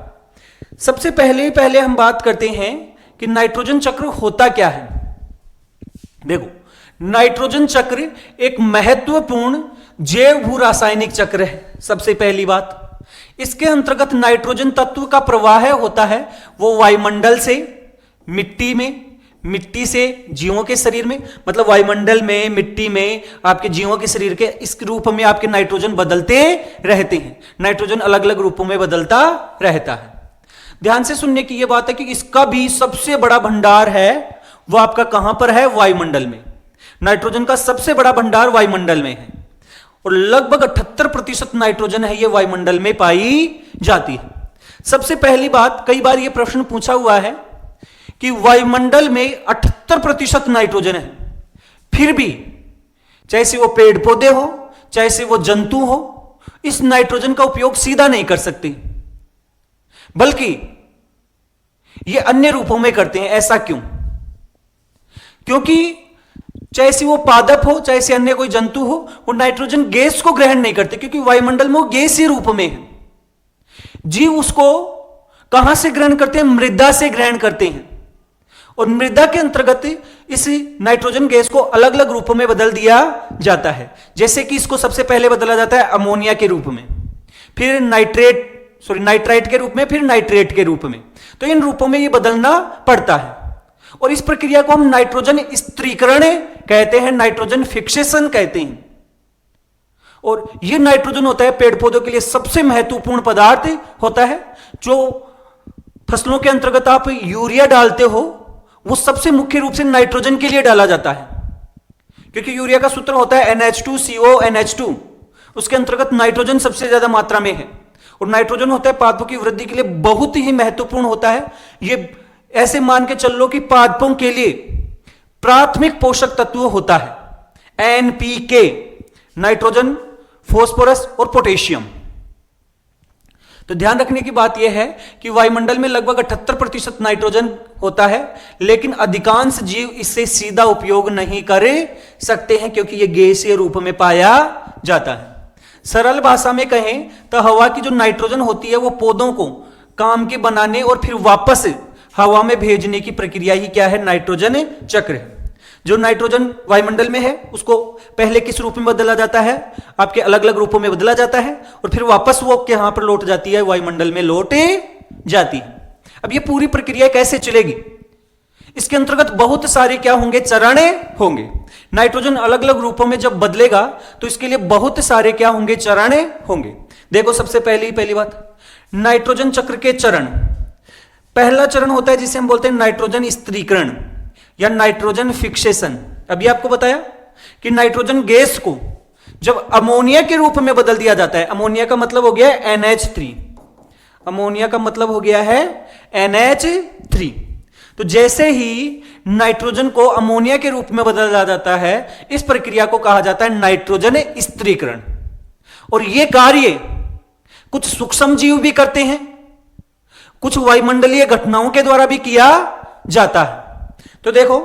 सबसे पहले हम बात करते हैं कि नाइट्रोजन चक्र होता क्या है। देखो, नाइट्रोजन चक्र एक महत्वपूर्ण जैव भू रासायनिक चक्र है। सबसे पहली बात, इसके अंतर्गत नाइट्रोजन तत्व का प्रवाह होता है वो वायुमंडल से मिट्टी में, मिट्टी से जीवों के शरीर में, मतलब वायुमंडल में, मिट्टी में, आपके जीवों के शरीर के इस रूप में आपके नाइट्रोजन बदलते रहते हैं। नाइट्रोजन अलग अलग रूपों में बदलता रहता है। ध्यान से सुनने की यह बात है कि इसका भी सबसे बड़ा भंडार है वो आपका कहां पर है? वायुमंडल में। नाइट्रोजन का सबसे बड़ा भंडार वायुमंडल में है और लगभग 78% नाइट्रोजन है ये वायुमंडल में पाई जाती है। सबसे पहली बात, कई बार ये प्रश्न पूछा हुआ है कि वायुमंडल में 78% नाइट्रोजन है, फिर भी चाहे से वो पेड़ पौधे हो, चाहे से वो जंतु हो, इस नाइट्रोजन का उपयोग सीधा नहीं कर सकते, बल्कि ये अन्य रूपों में करते हैं। ऐसा क्यों? क्योंकि चाहे से वो पादप हो, चाहे से अन्य कोई जंतु हो, वो नाइट्रोजन गैस को ग्रहण नहीं करते, क्योंकि वायुमंडल में वो गैसीय रूप में है। जीव उसको कहां से ग्रहण करते हैं? मृदा से ग्रहण करते हैं और मृदा के अंतर्गत इस नाइट्रोजन गैस को अलग अलग रूपों में बदल दिया जाता है। जैसे कि इसको सबसे पहले बदला जाता है अमोनिया के रूप में, फिर नाइट्राइट के रूप में, फिर नाइट्रेट के रूप में। तो इन रूपों में ये बदलना पड़ता है और इस प्रक्रिया को हम नाइट्रोजन स्त्रीकरण कहते हैं, नाइट्रोजन फिक्सेशन कहते हैं। और यह नाइट्रोजन होता है पेड़ पौधों के लिए सबसे महत्वपूर्ण पदार्थ होता है। जो फसलों के अंतर्गत आप यूरिया डालते हो वो सबसे मुख्य रूप से नाइट्रोजन के लिए डाला जाता है, क्योंकि यूरिया का सूत्र होता है NH2CO NH2, उसके अंतर्गत नाइट्रोजन सबसे ज्यादा मात्रा में है और नाइट्रोजन होता है पादपों की वृद्धि के लिए बहुत ही महत्वपूर्ण होता है। यह ऐसे मान के चल लो कि पादपों के लिए प्राथमिक पोषक तत्व होता है NPK, नाइट्रोजन, फास्फोरस और पोटेशियम। तो ध्यान रखने की बात यह है कि वायुमंडल में लगभग 78% नाइट्रोजन होता है, लेकिन अधिकांश जीव इससे सीधा उपयोग नहीं कर सकते हैं क्योंकि यह गैसीय रूप में पाया जाता है। सरल भाषा में कहें तो हवा की जो नाइट्रोजन होती है वो पौधों को काम के बनाने और फिर वापस हवा में भेजने की प्रक्रिया ही क्या है? नाइट्रोजन चक्र है। जो नाइट्रोजन वायुमंडल में है उसको पहले किस रूप में बदला जाता है? आपके अलग अलग रूपों में बदला जाता है और फिर वापस वो यहां पर लौट जाती है, वायुमंडल में लौट जाती है। अब ये पूरी प्रक्रिया कैसे चलेगी? इसके अंतर्गत बहुत सारे क्या होंगे? चरण होंगे। नाइट्रोजन अलग अलग रूपों में जब बदलेगा तो इसके लिए बहुत सारे क्या होंगे? चरण होंगे। देखो, सबसे पहली बात, नाइट्रोजन चक्र के चरण। पहला चरण होता है जिसे हम बोलते हैं नाइट्रोजन स्त्रीकरण या नाइट्रोजन फिक्सेशन। अभी आपको बताया कि नाइट्रोजन गैस को जब अमोनिया के रूप में बदल दिया जाता है, अमोनिया का मतलब हो गया है NH3, अमोनिया का मतलब हो गया है NH3। तो जैसे ही नाइट्रोजन को अमोनिया के रूप में बदला जाता है, इस प्रक्रिया को कहा जाता है नाइट्रोजन स्त्रीकरण। और यह कार्य कुछ सूक्ष्म जीव भी करते हैं, कुछ वायुमंडलीय घटनाओं के द्वारा भी किया जाता है। तो देखो,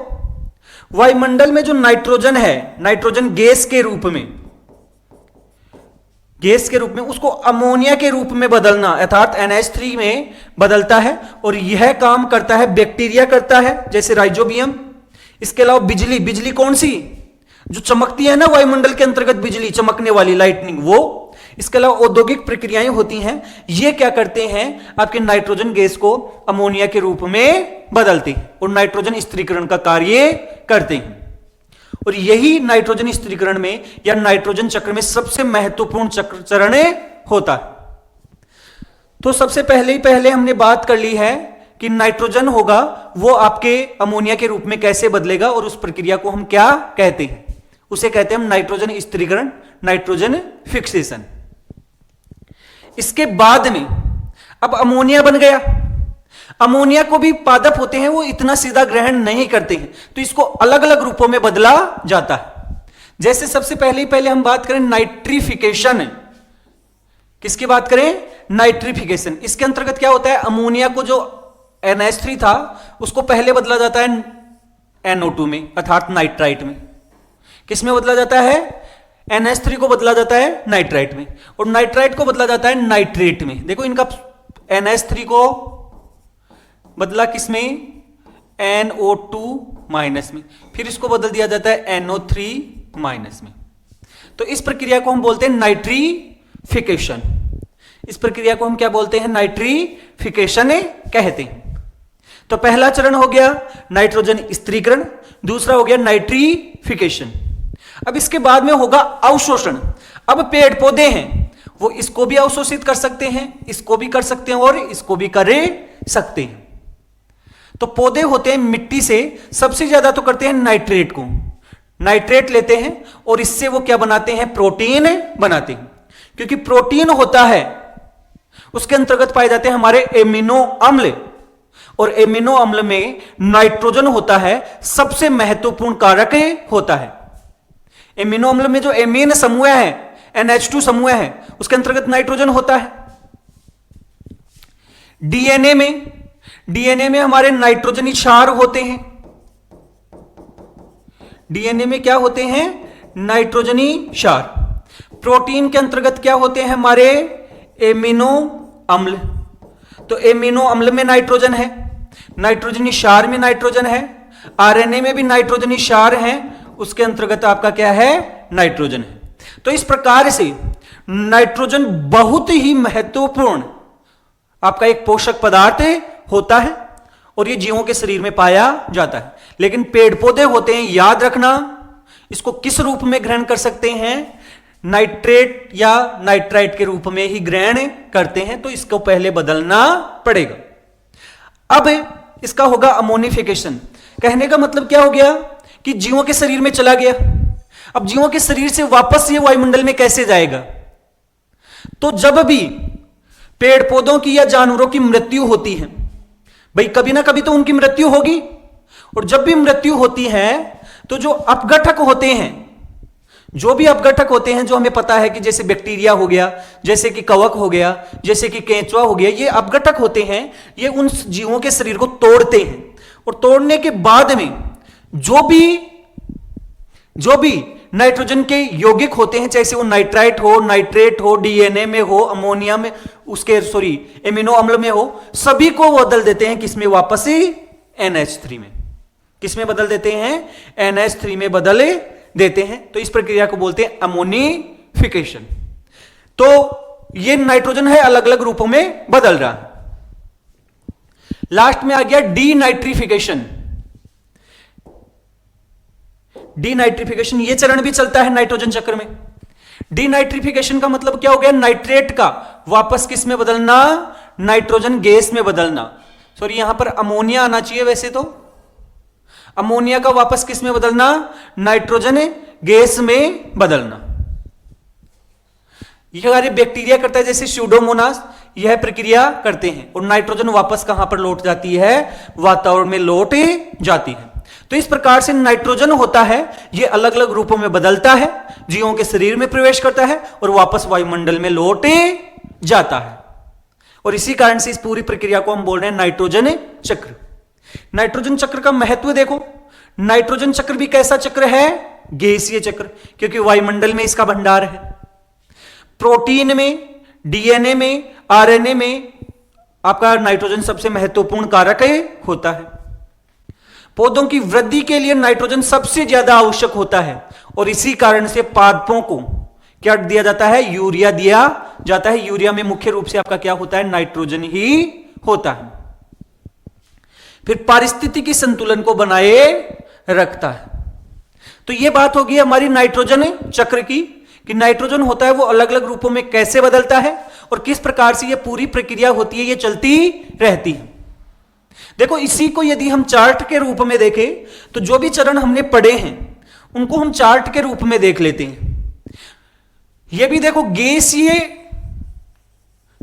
वायुमंडल में जो नाइट्रोजन है, नाइट्रोजन गैस के रूप में उसको अमोनिया के रूप में बदलना अर्थात NH3 में बदलता है और यह काम करता है बैक्टीरिया करता है, जैसे राइजोबियम। इसके अलावा बिजली कौन सी? जो चमकती है ना वायुमंडल के अंतर्गत, बिजली चमकने वाली, लाइटनिंग, वो। इसके अलावा औद्योगिक प्रक्रियाएं होती हैं, ये क्या करते हैं? आपके नाइट्रोजन गैस को अमोनिया के रूप में बदलते हैं और नाइट्रोजन स्त्रीकरण का कार्य करते हैं। और यही नाइट्रोजन स्त्रीकरण में या नाइट्रोजन चक्र में सबसे महत्वपूर्ण चरण होता है। तो सबसे पहले हमने बात कर ली है कि नाइट्रोजन होगा वो आपके अमोनिया के रूप में कैसे बदलेगा और उस प्रक्रिया को हम क्या कहते हैं? उसे कहते हैं हम नाइट्रोजन स्त्रीकरण, नाइट्रोजन फिक्सेशन। इसके बाद में अब अमोनिया बन गया। अमोनिया को भी पादप होते हैं, वो इतना सीधा ग्रहण नहीं करते हैं, तो इसको अलग अलग रूपों में बदला जाता है। जैसे सबसे पहले हम बात करें नाइट्रिफिकेशन, किसकी बात करें? नाइट्रिफिकेशन। इसके अंतर्गत क्या होता है? अमोनिया को जो NH3 था उसको पहले बदला जाता है NO2 में अर्थात नाइट्राइट में। किस में बदला जाता है? NH3 को बदला जाता है नाइट्राइट में, और नाइट्राइट को बदला जाता है नाइट्रेट में। देखो इनका NH3 को बदला किसमें? NO2 माइनस में, फिर इसको बदल दिया जाता है NO3 माइनस में। तो इस प्रक्रिया को हम बोलते हैं नाइट्रीफिकेशन। इस प्रक्रिया को हम क्या बोलते हैं? नाइट्रीफिकेशन कहते हैं। तो पहला चरण हो गया नाइट्रोजन स्थिरीकरण, दूसरा हो गया नाइट्रीफिकेशन। अब इसके बाद में होगा अवशोषण। अब पेड़ पौधे हैं वो इसको भी अवशोषित कर सकते हैं, इसको भी कर सकते हैं और इसको भी कर सकते हैं। तो पौधे होते हैं मिट्टी से सबसे ज्यादा तो करते हैं नाइट्रेट को, नाइट्रेट लेते हैं और इससे वो क्या बनाते हैं? प्रोटीन बनाते हैं। क्योंकि प्रोटीन होता है उसके अंतर्गत पाए जाते हैं हमारे एमिनो अम्ल, और एमिनो अम्ल में नाइट्रोजन होता है सबसे महत्वपूर्ण कारक होता है। एमिनो अम्ल में जो एमीन समूह है, NH2 समूह है, उसके अंतर्गत नाइट्रोजन होता है। डीएनए में हमारे नाइट्रोजनी क्षार होते हैं। डीएनए में क्या होते हैं? नाइट्रोजनी क्षार। प्रोटीन के अंतर्गत क्या होते हैं हमारे? एमिनो अम्ल। तो एमिनो अम्ल में नाइट्रोजन है, नाइट्रोजनी क्षार में नाइट्रोजन है, आरएनए में भी नाइट्रोजनी क्षार है, उसके अंतर्गत आपका क्या है? नाइट्रोजन है। तो इस प्रकार से नाइट्रोजन बहुत ही महत्वपूर्ण आपका एक पोषक पदार्थ होता है और ये जीवों के शरीर में पाया जाता है। लेकिन पेड़ पौधे होते हैं, याद रखना, इसको किस रूप में ग्रहण कर सकते हैं? नाइट्रेट या नाइट्राइट के रूप में ही ग्रहण करते हैं। तो इसको पहले बदलना पड़ेगा। अब इसका होगा अमोनिफिकेशन। कहने का मतलब क्या हो गया कि जीवों के शरीर में चला गया। अब जीवों के शरीर से वापस ये वायुमंडल में कैसे जाएगा? तो जब भी पेड़ पौधों की या जानवरों की मृत्यु होती है, भाई कभी ना कभी तो उनकी मृत्यु होगी, और जब भी मृत्यु होती है तो जो अपघटक होते हैं, जो भी अपघटक होते हैं, जो हमें पता है कि जैसे बैक्टीरिया हो गया, जैसे कि कवक हो गया, जैसे कि केंचुआ हो गया, ये अपघटक होते हैं, ये उन जीवों के शरीर को तोड़ते हैं। और तोड़ने के बाद में जो भी नाइट्रोजन के यौगिक होते हैं, जैसे वो नाइट्राइट हो, नाइट्रेट हो, डीएनए में हो, अमोनिया में, एमिनो अम्ल में हो, सभी को बदल देते हैं किसमें? वापस ही NH3 में। किसमें बदल देते हैं? NH3 में बदल देते हैं। तो इस प्रक्रिया को बोलते हैं अमोनिफिकेशन। तो ये नाइट्रोजन है अलग अलग रूपों में बदल रहा है। लास्ट में आ गया डीनाइट्रिफिकेशन। डीनाइट्रिफिकेशन ये चरण भी चलता है नाइट्रोजन चक्र में। डीनाइट्रिफिकेशन का मतलब क्या हो गया? नाइट्रेट का वापस किस में बदलना? नाइट्रोजन गैस में बदलना। सॉरी, यहां पर अमोनिया आना चाहिए वैसे तो। अमोनिया का वापस किस में बदलना? नाइट्रोजन गैस में बदलना। यह कार्य बैक्टीरिया करता है, जैसे स्यूडोमोनास यह प्रक्रिया करते हैं, और नाइट्रोजन वापस कहां पर लौट जाती है? वातावरण में लौट जाती है। तो इस प्रकार से नाइट्रोजन होता है, यह अलग अलग रूपों में बदलता है, जीवों के शरीर में प्रवेश करता है और वापस वायुमंडल में लौट जाता है। और इसी कारण से इस पूरी प्रक्रिया को हम बोल रहे हैं नाइट्रोजन चक्र। नाइट्रोजन चक्र का महत्व देखो। नाइट्रोजन चक्र भी कैसा चक्र है? गैसीय चक्र, क्योंकि वायुमंडल में इसका भंडार है। प्रोटीन में, डीएनए में, आरएनए में आपका नाइट्रोजन सबसे महत्वपूर्ण कारक होता है। पौधों की वृद्धि के लिए नाइट्रोजन सबसे ज्यादा आवश्यक होता है, और इसी कारण से पादपों को क्या दिया जाता है? यूरिया दिया जाता है। यूरिया में मुख्य रूप से आपका क्या होता है? नाइट्रोजन ही होता है। फिर पारिस्थितिकी संतुलन को बनाए रखता है। तो यह बात होगी हमारी नाइट्रोजन चक्र की, कि नाइट्रोजन होता है वो अलग अलग रूपों में कैसे बदलता है और किस प्रकार से यह पूरी प्रक्रिया होती है, यह चलती रहती है। देखो, इसी को यदि हम चार्ट के रूप में देखें तो जो भी चरण हमने पढ़े हैं उनको हम चार्ट के रूप में देख लेते हैं। यह भी देखो गैसीय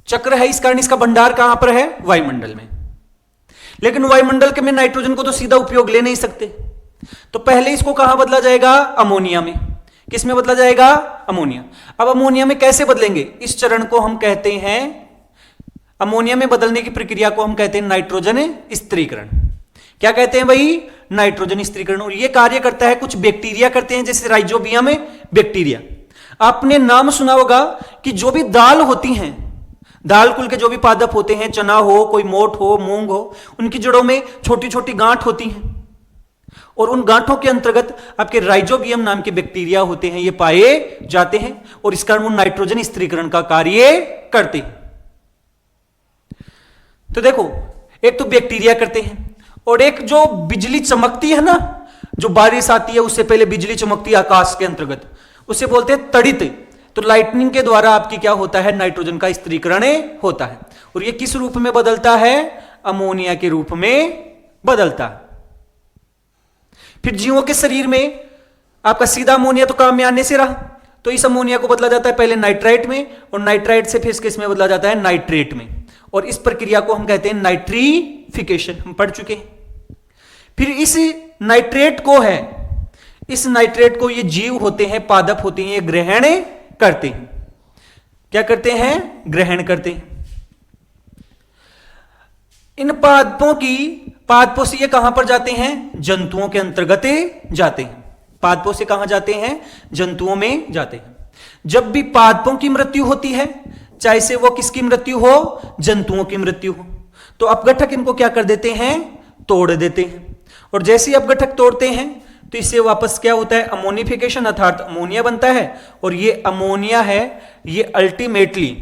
चक्र है, इस कारण इसका भंडार कहां पर है? वायुमंडल में। लेकिन वायुमंडल के में नाइट्रोजन को तो सीधा उपयोग ले नहीं सकते, तो पहले इसको कहां बदला जाएगा? अमोनिया में। किस में बदला जाएगा? अमोनिया। अब अमोनिया में कैसे बदलेंगे? इस चरण को हम कहते हैं, अमोनिया में बदलने की प्रक्रिया को हम कहते हैं नाइट्रोजन स्थिरीकरण। क्या कहते हैं भाई? नाइट्रोजन स्थिरीकरण। और यह कार्य करता है, कुछ बैक्टीरिया करते हैं, जैसे राइजोबियम में बैक्टीरिया। आपने नाम सुना होगा कि जो भी दाल होती हैं, दाल कुल के जो भी पादप होते हैं, चना हो, कोई मोठ हो, मूंग हो, उनकी जड़ों में छोटी छोटी गांठ होती हैं और उन गांठों के अंतर्गत आपके राइजोबियम नाम के बैक्टीरिया होते हैं, ये पाए जाते हैं और इस कारण वो नाइट्रोजन स्थिरीकरण का कार्य करते हैं। तो देखो, एक तो बैक्टीरिया करते हैं और एक जो बिजली चमकती है ना, जो बारिश आती है उससे पहले बिजली चमकती है आकाश के अंतर्गत, उसे बोलते हैं तड़ित। तो लाइटनिंग के द्वारा आपकी क्या होता है? नाइट्रोजन का स्थिरीकरण होता है। और यह किस रूप में बदलता है? अमोनिया के रूप में बदलता है। फिर जीवों के शरीर में आपका सीधा अमोनिया तो काम में आने से रहा, तो इस अमोनिया को बदला जाता है पहले नाइट्राइट में, और नाइट्राइट से फिर किस में बदला जाता है? नाइट्रेट में। और इस प्रक्रिया को हम कहते हैं नाइट्रीफिकेशन, हम पढ़ चुके हैं। फिर इस नाइट्रेट को ये जीव होते हैं, पादप होते हैं, ये ग्रहण करते हैं। क्या करते हैं? ग्रहण करते हैं। इन पादपों से ये कहां पर जाते हैं? जंतुओं के अंतर्गत जाते हैं। पादपों से कहां जाते हैं? जंतुओं में जाते हैं। जब भी पादपों की मृत्यु होती है, चाहे से वो किसकी मृत्यु हो? जंतुओं की मृत्यु हो, तो अपघटक इनको क्या कर देते हैं? तोड़ देते हैं। और जैसे ही अपघटक तोड़ते हैं तो इससे वापस क्या होता है? अमोनिफिकेशन, अर्थात अमोनिया बनता है। और ये अमोनिया है, ये अल्टीमेटली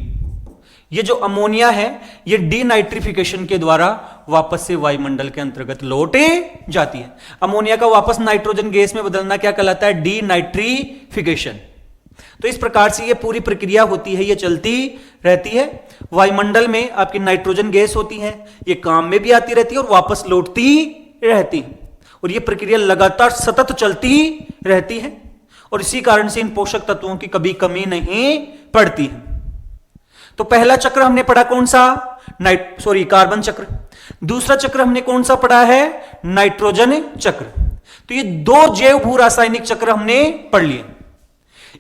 ये जो अमोनिया है ये डीनाइट्रिफिकेशन के द्वारा वापस से वायुमंडल के अंतर्गत लौटे जाती है। अमोनिया का वापस नाइट्रोजन गैस में बदलना क्या कहलाता है? डीनाइट्रिफिकेशन। तो इस प्रकार से ये पूरी प्रक्रिया होती है, ये चलती रहती है। वायुमंडल में आपकी नाइट्रोजन गैस होती है, ये काम में भी आती रहती है और वापस लौटती रहती है। और ये प्रक्रिया लगातार सतत चलती रहती है और इसी कारण से इन पोषक तत्वों की कभी कमी नहीं पड़ती है। तो पहला चक्र हमने पढ़ा कौन सा? कार्बन चक्र। दूसरा चक्र हमने कौन सा पढ़ा है? नाइट्रोजन चक्र। तो ये दो जैव भू रासायनिक चक्र हमने पढ़ लिए।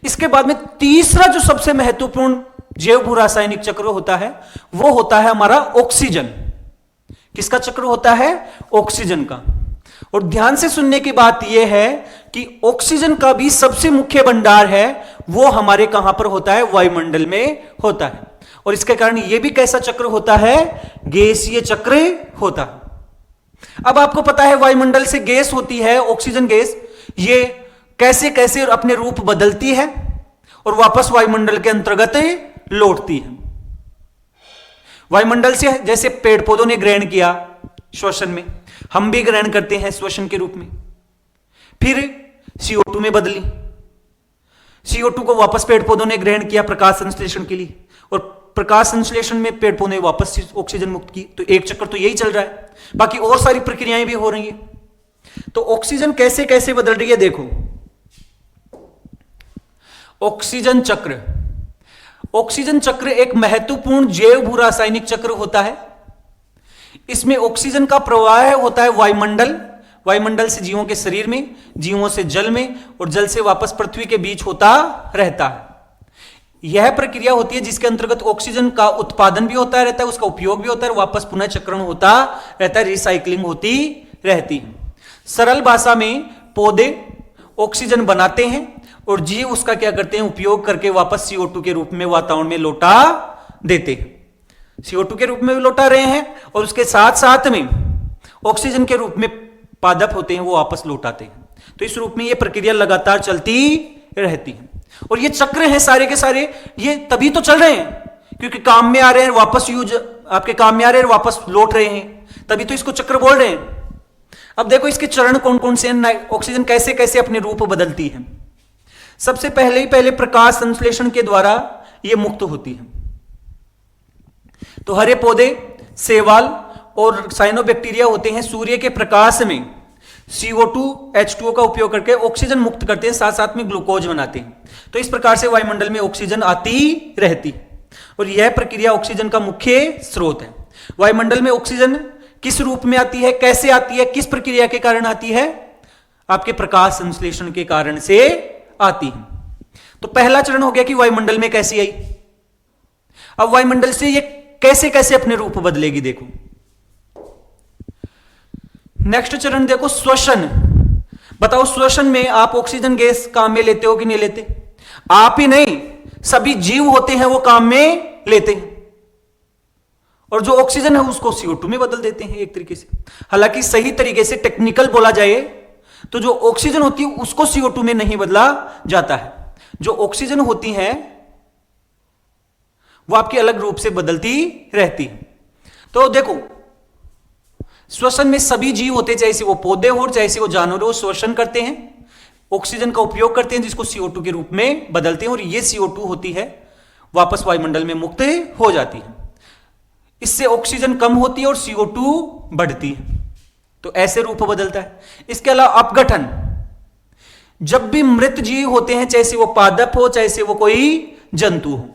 इसके बाद में तीसरा जो सबसे महत्वपूर्ण जैव भू रासायनिक चक्र होता है वो होता है हमारा ऑक्सीजन। किसका चक्र होता है? ऑक्सीजन का। और ध्यान से सुनने की बात यह है कि ऑक्सीजन का भी सबसे मुख्य भंडार है वो हमारे कहां पर होता है? वायुमंडल में होता है। और इसके कारण यह भी कैसा चक्र होता है? गैसीय चक्र होता है। अब आपको पता है वायुमंडल से गैस होती है, ऑक्सीजन गैस, ये कैसे कैसे अपने रूप बदलती है और वापस वायुमंडल के अंतर्गत लौटती है। वायुमंडल से जैसे पेड़ पौधों ने ग्रहण किया श्वसन में, हम भी ग्रहण करते हैं श्वसन के रूप में। फिर CO2 में बदली, CO2 को वापस पेड़ पौधों ने ग्रहण किया प्रकाश संश्लेषण के लिए, और प्रकाश संश्लेषण में पेड़ पौधे वापस ऑक्सीजन मुक्त की। तो एक चक्र तो यही चल रहा है, बाकी और सारी प्रक्रियाएं भी हो रही हैं। तो ऑक्सीजन कैसे कैसे बदल रही है देखो। ऑक्सीजन चक्र, ऑक्सीजन चक्र एक महत्वपूर्ण जैव भू रासायनिक चक्र होता है। इसमें ऑक्सीजन का प्रवाह होता है वायुमंडल, वायुमंडल से जीवों के शरीर में, जीवों से जल में, और जल से वापस पृथ्वी के बीच होता रहता है। यह प्रक्रिया होती है जिसके अंतर्गत ऑक्सीजन का उत्पादन भी होता रहता है, उसका उपयोग भी होता है, वापस पुनः चक्रण होता रहता है, रिसाइकलिंग होती रहती है। सरल भाषा में पौधे ऑक्सीजन बनाते हैं और जीव उसका क्या करते हैं? उपयोग करके वापस CO2 के रूप में वातावरण में लौटा देते हैं। CO2 के रूप में भी लौटा रहे हैं और उसके साथ साथ में ऑक्सीजन के रूप में पादप होते हैं वो वापस लौटाते हैं। तो इस रूप में ये प्रक्रिया लगातार चलती रहती है। और ये चक्र हैं सारे के सारे, ये तभी तो चल रहे हैं क्योंकि काम में आ रहे हैं, वापस यूज आपके काम में आ रहे हैं, वापस लौट रहे हैं, तभी तो इसको चक्र बोल रहे हैं। अब देखो इसके चरण कौन कौन से हैं, ऑक्सीजन कैसे कैसे अपने रूप बदलती है। सबसे पहले प्रकाश संश्लेषण के द्वारा यह मुक्त होती है। तो हरे पौधे, शैवाल और साइनोबैक्टीरिया होते हैं, सूर्य के प्रकाश में CO2 H2O का उपयोग करके ऑक्सीजन मुक्त करते हैं, साथ साथ में ग्लूकोज बनाते हैं। तो इस प्रकार से वायुमंडल में ऑक्सीजन आती रहती और यह प्रक्रिया ऑक्सीजन का मुख्य स्रोत है। वायुमंडल में ऑक्सीजन किस रूप में आती है, कैसे आती है, किस प्रक्रिया के कारण आती है? आपके प्रकाश संश्लेषण के कारण से आती है। तो पहला चरण हो गया कि वायुमंडल में कैसी आई। अब वायुमंडल से ये कैसे कैसे अपने रूप बदलेगी देखो। नेक्स्ट चरण देखो श्वसन। बताओ श्वसन में आप ऑक्सीजन गैस काम में लेते हो कि नहीं लेते? आप ही नहीं, सभी जीव होते हैं वो काम में लेते हैं, और जो ऑक्सीजन है उसको CO2 में बदल देते हैं एक तरीके से। हालांकि सही तरीके से टेक्निकल बोला जाए तो जो ऑक्सीजन होती है उसको CO2 में नहीं बदला जाता है। जो ऑक्सीजन होती है वो आपकी अलग रूप से बदलती रहती है। तो देखो श्वसन में सभी जीव होते हैं, चाहे से वो पौधे हो चाहे से वो जानवर हो, श्वसन करते हैं, ऑक्सीजन का उपयोग करते हैं जिसको CO2 के रूप में बदलते हैं, और ये CO2 होती है वापस वायुमंडल में मुक्त हो जाती है। इससे ऑक्सीजन कम होती है और CO2 बढ़ती है, तो ऐसे रूप बदलता है। इसके अलावा अपघटन, जब भी मृत जीव होते हैं, चाहे से वो पादप हो चाहे से वो कोई जंतु हो,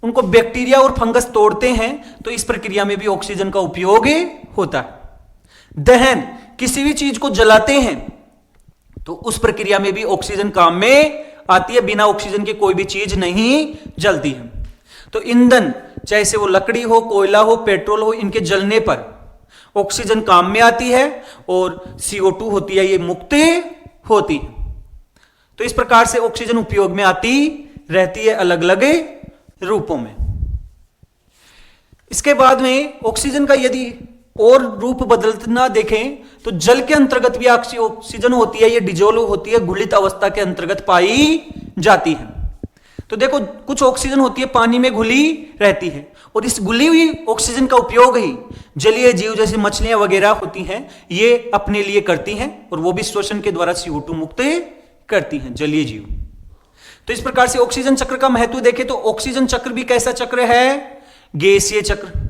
उनको बैक्टीरिया और फंगस तोड़ते हैं तो इस प्रक्रिया में भी ऑक्सीजन का उपयोग होता है। दहन, किसी भी चीज को जलाते हैं तो उस प्रक्रिया में भी ऑक्सीजन काम में आती है, बिना ऑक्सीजन के कोई भी चीज नहीं जलती है। तो ईंधन, चाहे से वो लकड़ी हो, कोयला हो, पेट्रोल हो, इनके जलने पर ऑक्सीजन काम में आती है और CO2 होती है ये मुक्त होती है। तो इस प्रकार से ऑक्सीजन उपयोग में आती रहती है अलग अलग रूपों में। इसके बाद में ऑक्सीजन का यदि और रूप बदलना देखें तो जल के अंतर्गत भी ऑक्सीजन होती है, ये डिजोल्व होती है, घुलित अवस्था के अंतर्गत पाई जाती है। तो देखो कुछ ऑक्सीजन होती है पानी में घुली रहती है, और इस घुली हुई ऑक्सीजन का उपयोग ही जलीय जीव जैसे मछलियां वगैरह होती हैं ये अपने लिए करती हैं, और वो भी श्वसन के द्वारा CO2 मुक्त करती हैं जलीय जीव। तो इस प्रकार से ऑक्सीजन चक्र का महत्व देखें तो ऑक्सीजन चक्र भी कैसा चक्र है? गैसीय चक्र।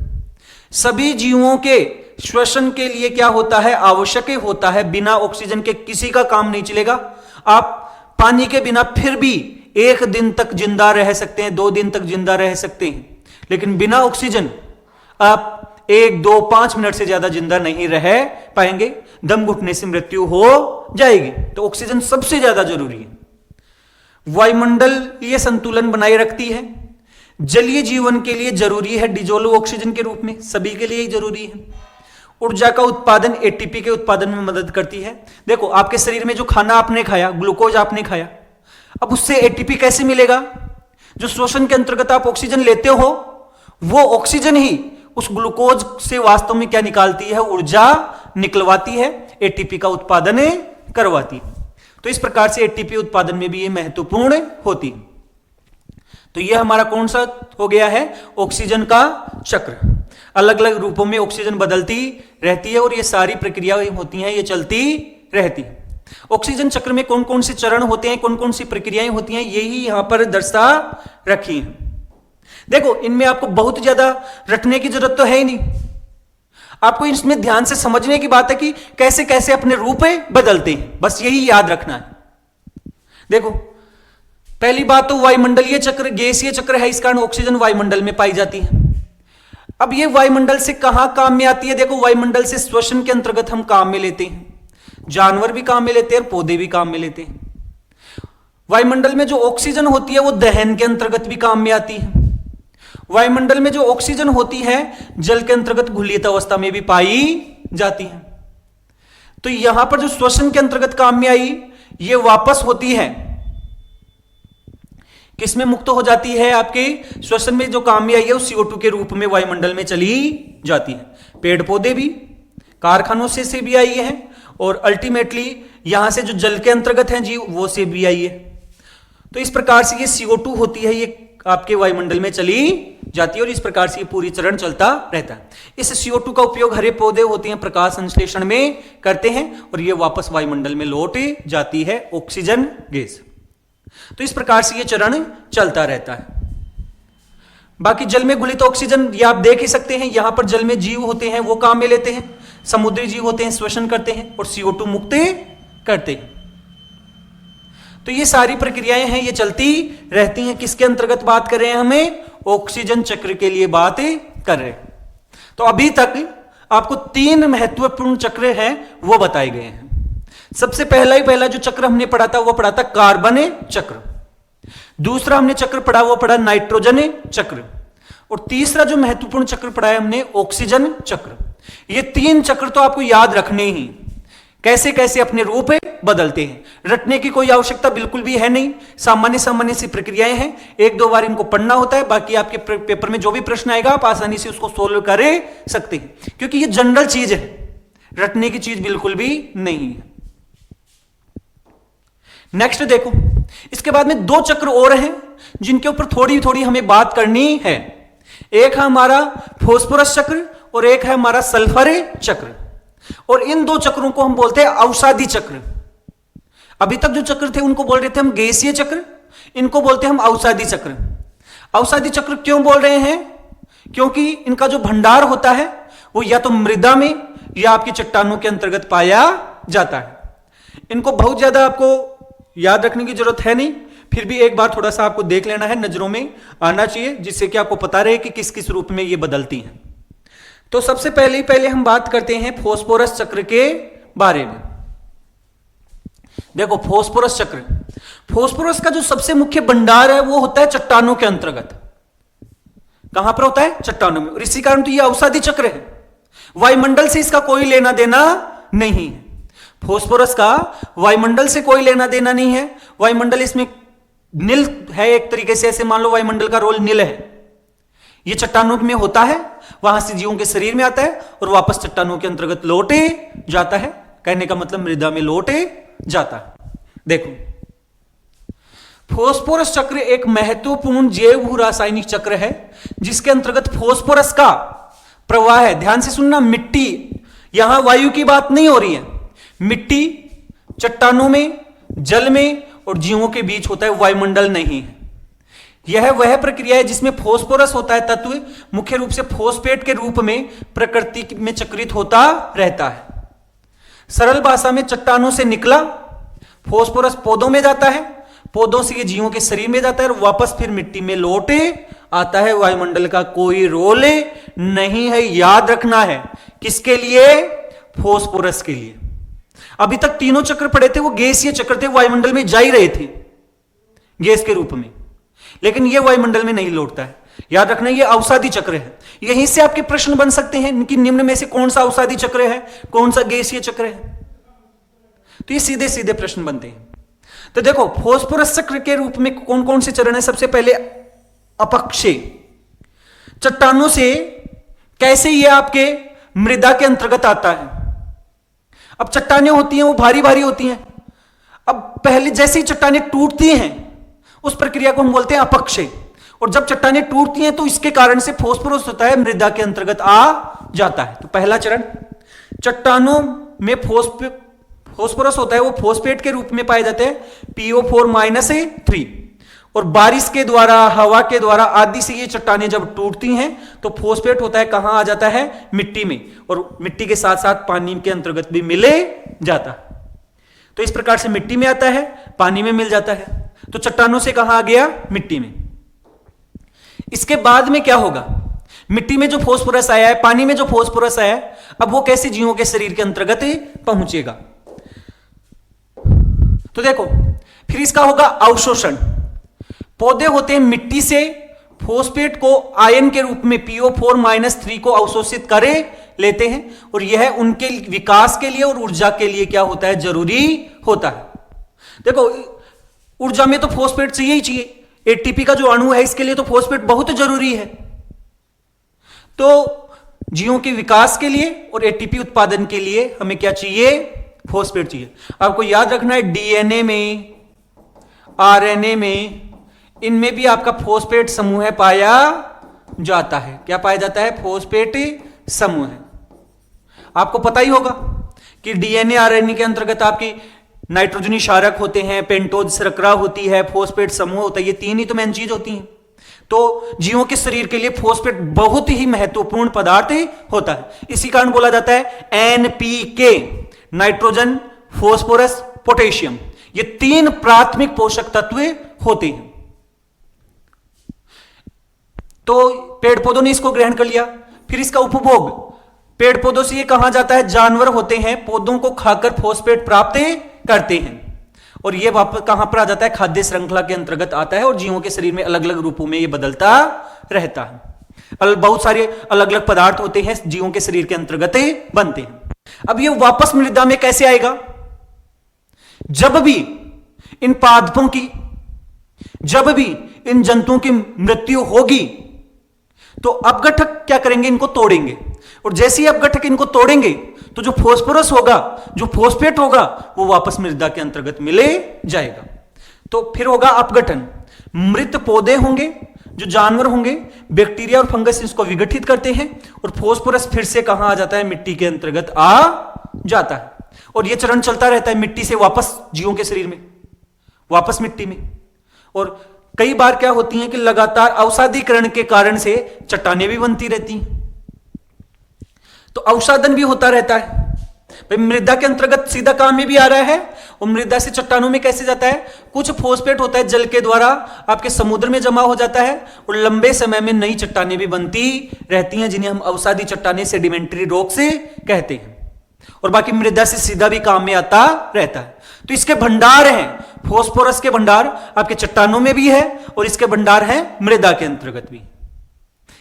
सभी जीवों के श्वसन के लिए क्या होता है? आवश्यक होता है, बिना ऑक्सीजन के किसी का काम नहीं चलेगा। आप पानी के बिना फिर भी 1 दिन तक जिंदा रह सकते हैं, 2 दिन तक जिंदा रह सकते हैं, लेकिन बिना ऑक्सीजन आप 1, 2, 5 मिनट से ज्यादा जिंदा नहीं रह पाएंगे, दम घुटने से मृत्यु हो जाएगी। तो ऑक्सीजन सबसे ज्यादा जरूरी है। वायुमंडल ये संतुलन बनाए रखती है, जलीय जीवन के लिए जरूरी है डिजोल्व ऑक्सीजन के रूप में, सभी के लिए ही जरूरी है। ऊर्जा का उत्पादन ATP के उत्पादन में मदद करती है। देखो आपके शरीर में जो खाना आपने खाया, ग्लूकोज आपने खाया, अब उससे ATP कैसे मिलेगा? जो श्वसन के अंतर्गत आप ऑक्सीजन लेते हो वो ऑक्सीजन ही उस ग्लूकोज से वास्तव में क्या निकालती है? ऊर्जा निकलवाती है, ATP का उत्पादन करवाती है। तो इस प्रकार से ATP उत्पादन में भी ये महत्वपूर्ण होती है। तो यह हमारा कौन सा हो गया है? ऑक्सीजन का चक्र। अलग अलग रूपों में ऑक्सीजन बदलती रहती है और ये सारी प्रक्रियाएं होती हैं, ये चलती रहती है। ऑक्सीजन चक्र में कौन कौन से चरण होते हैं, कौन कौन सी प्रक्रियाएं होती हैं, यही यहां पर दर्शा रखी है। देखो इनमें आपको बहुत ज्यादा रटने की जरूरत तो है ही नहीं, आपको इसमें ध्यान से समझने की बात है कि कैसे कैसे अपने रूप बदलते हैं, बस यही याद रखना है। देखो पहली बात तो वायुमंडलीय चक्र गैसीय चक्र है, इस कारण ऑक्सीजन वायुमंडल में पाई जाती है। अब ये वायुमंडल से कहां काम में आती है? देखो वायुमंडल से श्वसन के अंतर्गत हम काम में लेते हैं, जानवर भी काम में लेते हैं और पौधे भी काम में लेते हैं। वायुमंडल में जो ऑक्सीजन होती है वो दहन के अंतर्गत भी काम में आती है। वायुमंडल में जो ऑक्सीजन होती है जल के अंतर्गत घुलित अवस्था में भी पाई जाती है। तो यहां पर जो श्वसन के अंतर्गत काम में आई ये वापस होती है किसमें मुक्त हो जाती है? आपके श्वसन में जो काम में आई है उस CO2 के रूप में वायुमंडल में चली जाती है। पेड़ पौधे भी कारखानों से भी आई है और अल्टीमेटली यहां से जो जल के अंतर्गत हैं जीव वो से भी आई है। तो इस प्रकार से ये CO2 होती है, ये आपके वायुमंडल में चली जाती है और इस प्रकार से ये पूरी चरण चलता रहता है। इस CO2 का उपयोग हरे पौधे होते हैं प्रकाश संश्लेषण में करते हैं और ये वापस वायुमंडल में लौट जाती है ऑक्सीजन गैस। तो इस प्रकार से ये चरण चलता रहता है। बाकी जल में घुलित ऑक्सीजन ये आप देख ही सकते हैं, यहां पर जल में जीव होते हैं वो काम में लेते हैं, समुद्री जीव होते हैं श्वसन करते हैं और CO2 मुक्त करते हैं। तो ये सारी प्रक्रियाएं हैं, ये चलती रहती हैं। किसके अंतर्गत बात कर रहे हैं? हमें ऑक्सीजन चक्र के लिए बात कर रहे हैं। तो अभी तक आपको 3 महत्वपूर्ण चक्र हैं वो बताए गए हैं। सबसे पहला जो चक्र हमने पढ़ा था वो पढ़ा था कार्बन चक्र। दूसरा हमने चक्र पढ़ा वो पढ़ा नाइट्रोजन चक्र, और तीसरा जो महत्वपूर्ण चक्र पढ़ा है हमने ऑक्सीजन चक्र। ये तीन चक्र तो आपको याद रखने ही, कैसे कैसे अपने रूप बदलते हैं। रटने की कोई आवश्यकता बिल्कुल भी है नहीं, सामान्य सामान्य सी प्रक्रियाएं हैं, एक दो बार इनको पढ़ना होता है, बाकी आपके पेपर में जो भी प्रश्न आएगा आप आसानी से उसको सोल्व कर सकते हैं, क्योंकि ये जनरल चीज है, रटने की चीज बिल्कुल भी नहीं है। नेक्स्ट देखो, इसके बाद में दो चक्र और हैं जिनके ऊपर थोड़ी थोड़ी हमें बात करनी है। एक है हमारा फास्फोरस चक्र और एक है हमारा सल्फर चक्र, और इन दो चक्रों को हम बोलते हैं अवसादी चक्र। अभी तक जो चक्र थे उनको बोल रहे थे हम गैसीय चक्र, इनको बोलते हैं हम अवसादी चक्र। अवसादी चक्र क्यों बोल रहे हैं? क्योंकि इनका जो भंडार होता है वो या तो मृदा में या आपकी चट्टानों के अंतर्गत पाया जाता है। इनको बहुत ज्यादा आपको याद रखने की जरूरत है नहीं, फिर भी एक बार थोड़ा सा आपको देख लेना है, नजरों में आना चाहिए, जिससे कि आपको पता रहे कि किस किस रूप में ये बदलती हैं। तो सबसे पहले हम बात करते हैं फास्फोरस चक्र के बारे में। देखो फास्फोरस चक्र, फास्फोरस का जो सबसे मुख्य भंडार है वो होता है चट्टानों के अंतर्गत। कहां पर होता है? चट्टानों में, और इसी कारण तो ये अवसादी चक्र है। वायुमंडल से इसका कोई लेना देना नहीं है। फास्फोरस का वायुमंडल से कोई लेना देना नहीं है। वायुमंडल इसमें नील है, एक तरीके से ऐसे मान लो वायुमंडल का रोल नील है। ये चट्टानों में होता है, वहां से जीवों के शरीर में आता है और वापस चट्टानों के अंतर्गत लौटे जाता है। कहने का मतलब मृदा में लौटे जाता है। देखो फास्फोरस चक्र एक महत्वपूर्ण जैव रासायनिक चक्र है जिसके अंतर्गत फास्फोरस का प्रवाह है। ध्यान से सुनना, मिट्टी, यहां वायु की बात नहीं हो रही है, मिट्टी चट्टानों में, जल में और जीवों के बीच होता है, वायुमंडल नहीं है। यह वह प्रक्रिया है जिसमें फास्फोरस होता है तत्व मुख्य रूप से फॉस्फेट के रूप में प्रकृति में चक्रित होता रहता है। सरल भाषा में चट्टानों से निकला फास्फोरस पौधों में जाता है, पौधों से ये जीवों के शरीर में जाता है और वापस फिर मिट्टी में लौटे आता है। वायुमंडल का कोई रोल नहीं है, याद रखना है। किसके लिए? फास्फोरस के लिए। अभी तक तीनों चक्र पड़े थे वो गैसीय चक्र थे, वायुमंडल में जा ही रहे थे गैस के रूप में, लेकिन ये वायुमंडल में नहीं लौटता है। याद रखना ये अवसादी चक्र है। यहीं से आपके प्रश्न बन सकते हैं कि निम्न में से कौन सा अवसादी चक्र है, कौन सा गैसीय चक्र है, तो ये सीधे सीधे प्रश्न बनते हैं। तो देखो फास्फोरस चक्र के रूप में कौन कौन से चरण है। सबसे पहले अपक्षय, चट्टानों से कैसे ये आपके मृदा के अंतर्गत आता है। अब चट्टानें होती हैं वो भारी भारी होती हैं, अब पहले जैसे ही चट्टानें टूटती हैं उस प्रक्रिया को हम बोलते हैं अपक्षय, और जब चट्टानें टूटती हैं तो इसके कारण से फास्फोरस होता है मृदा के अंतर्गत आ जाता है। तो पहला चरण, चट्टानों में फास्फोरस होता है वो फॉस्फेट के रूप में पाए जाते हैं, PO4-3, और बारिश के द्वारा, हवा के द्वारा आदि से ये चट्टानें जब टूटती हैं तो फॉस्फेट होता है कहां आ जाता है? मिट्टी में, और मिट्टी के साथ साथ पानी के अंतर्गत भी मिले जाता है। तो इस प्रकार से मिट्टी में आता है, पानी में मिल जाता है। तो चट्टानों से कहां आ गया? मिट्टी में। इसके बाद में क्या होगा? मिट्टी में जो फास्फोरस आया है, पानी में जो फास्फोरस आया है, अब वो कैसे जीवों के शरीर के अंतर्गत पहुंचेगा? तो देखो फिर इसका होगा अवशोषण। पौधे होते हैं मिट्टी से फॉस्फेट को आयन के रूप में PO4-3 को अवशोषित करे लेते हैं, और यह उनके विकास के लिए और ऊर्जा के लिए क्या होता है? जरूरी होता है। देखो ऊर्जा में तो फॉस्फेट चाहिए ही चाहिए, ATP का जो अणु है इसके लिए तो फॉस्फेट बहुत जरूरी है। तो जीवों के विकास के लिए और ATP उत्पादन के लिए हमें क्या चाहिए? फॉस्फेट चाहिए। आपको याद रखना है DNA में, RNA में, इनमें भी आपका फॉस्फेट समूह है पाया जाता है। क्या पाया जाता है? फॉस्फेट समूह है। आपको पता ही होगा कि DNA RNA के अंतर्गत आपकी नाइट्रोजनी क्षारक होते हैं, पेंटोज शर्करा होती है, फॉस्फेट समूह होता है, ये तीन ही तो मेन चीज होती हैं। तो जीवों के शरीर के लिए फॉस्फेट बहुत ही महत्वपूर्ण पदार्थ होता है। इसी कारण बोला जाता है NPK, नाइट्रोजन, फॉस्फोरस, पोटेशियम, ये तीन प्राथमिक पोषक तत्व होते हैं। तो पेड़ पौधों ने इसको ग्रहण कर लिया। फिर इसका उपभोग, पेड़ पौधों से ये कहा जाता है, जानवर होते हैं पौधों को खाकर फॉस्फेट प्राप्त करते हैं, और ये वापस कहां पर आ जाता है, खाद्य श्रृंखला के अंतर्गत आता है और जीवों के शरीर में अलग अलग रूपों में ये बदलता रहता है। बहुत सारे अलग अलग पदार्थ होते हैं जीवों के शरीर के अंतर्गत बनते हैं। अब ये वापस मृदा में कैसे आएगा, जब भी इन पादपों की, जब भी इन जंतुओं की मृत्यु होगी तो अपघटक क्या करेंगे, इनको तोड़ेंगे, और जैसे ही अपघटक इनको तोड़ेंगे तो जो फॉस्फोरस होगा, जो फॉस्फेट होगा, वो वापस मृदा के अंतर्गत मिले जाएगा। तो फिर होगा अपघटन। मृत पौधे होंगे, जो जानवर होंगे, बैक्टीरिया और फंगस इसको विघटित करते हैं और फॉस्फोरस फिर से कहां आ जाता है, मिट्टी के अंतर्गत आ जाता है। और यह चरण चलता रहता है मिट्टी से वापस जीवों के शरीर में, वापस मिट्टी में। और कई बार क्या होती है कि लगातार अवसादीकरण के कारण से चट्टानें भी बनती रहती हैं, तो अवसादन भी होता रहता है। भाई मृदा के अंतर्गत सीधा काम में भी आ रहा है, और मृदा से चट्टानों में कैसे जाता है, कुछ फॉस्फेट होता है जल के द्वारा आपके समुद्र में जमा हो जाता है, और लंबे समय में नई चट्टानें भी बनती रहती हैं, जिन्हें हम अवसादी चट्टानें, सेडिमेंट्री रॉक्स कहते हैं। और बाकी मृदा से सीधा भी काम में आता रहता है। तो इसके भंडार हैं, फॉस्फोरस के भंडार आपके चट्टानों में भी है और इसके भंडार हैं मृदा के अंतर्गत भी।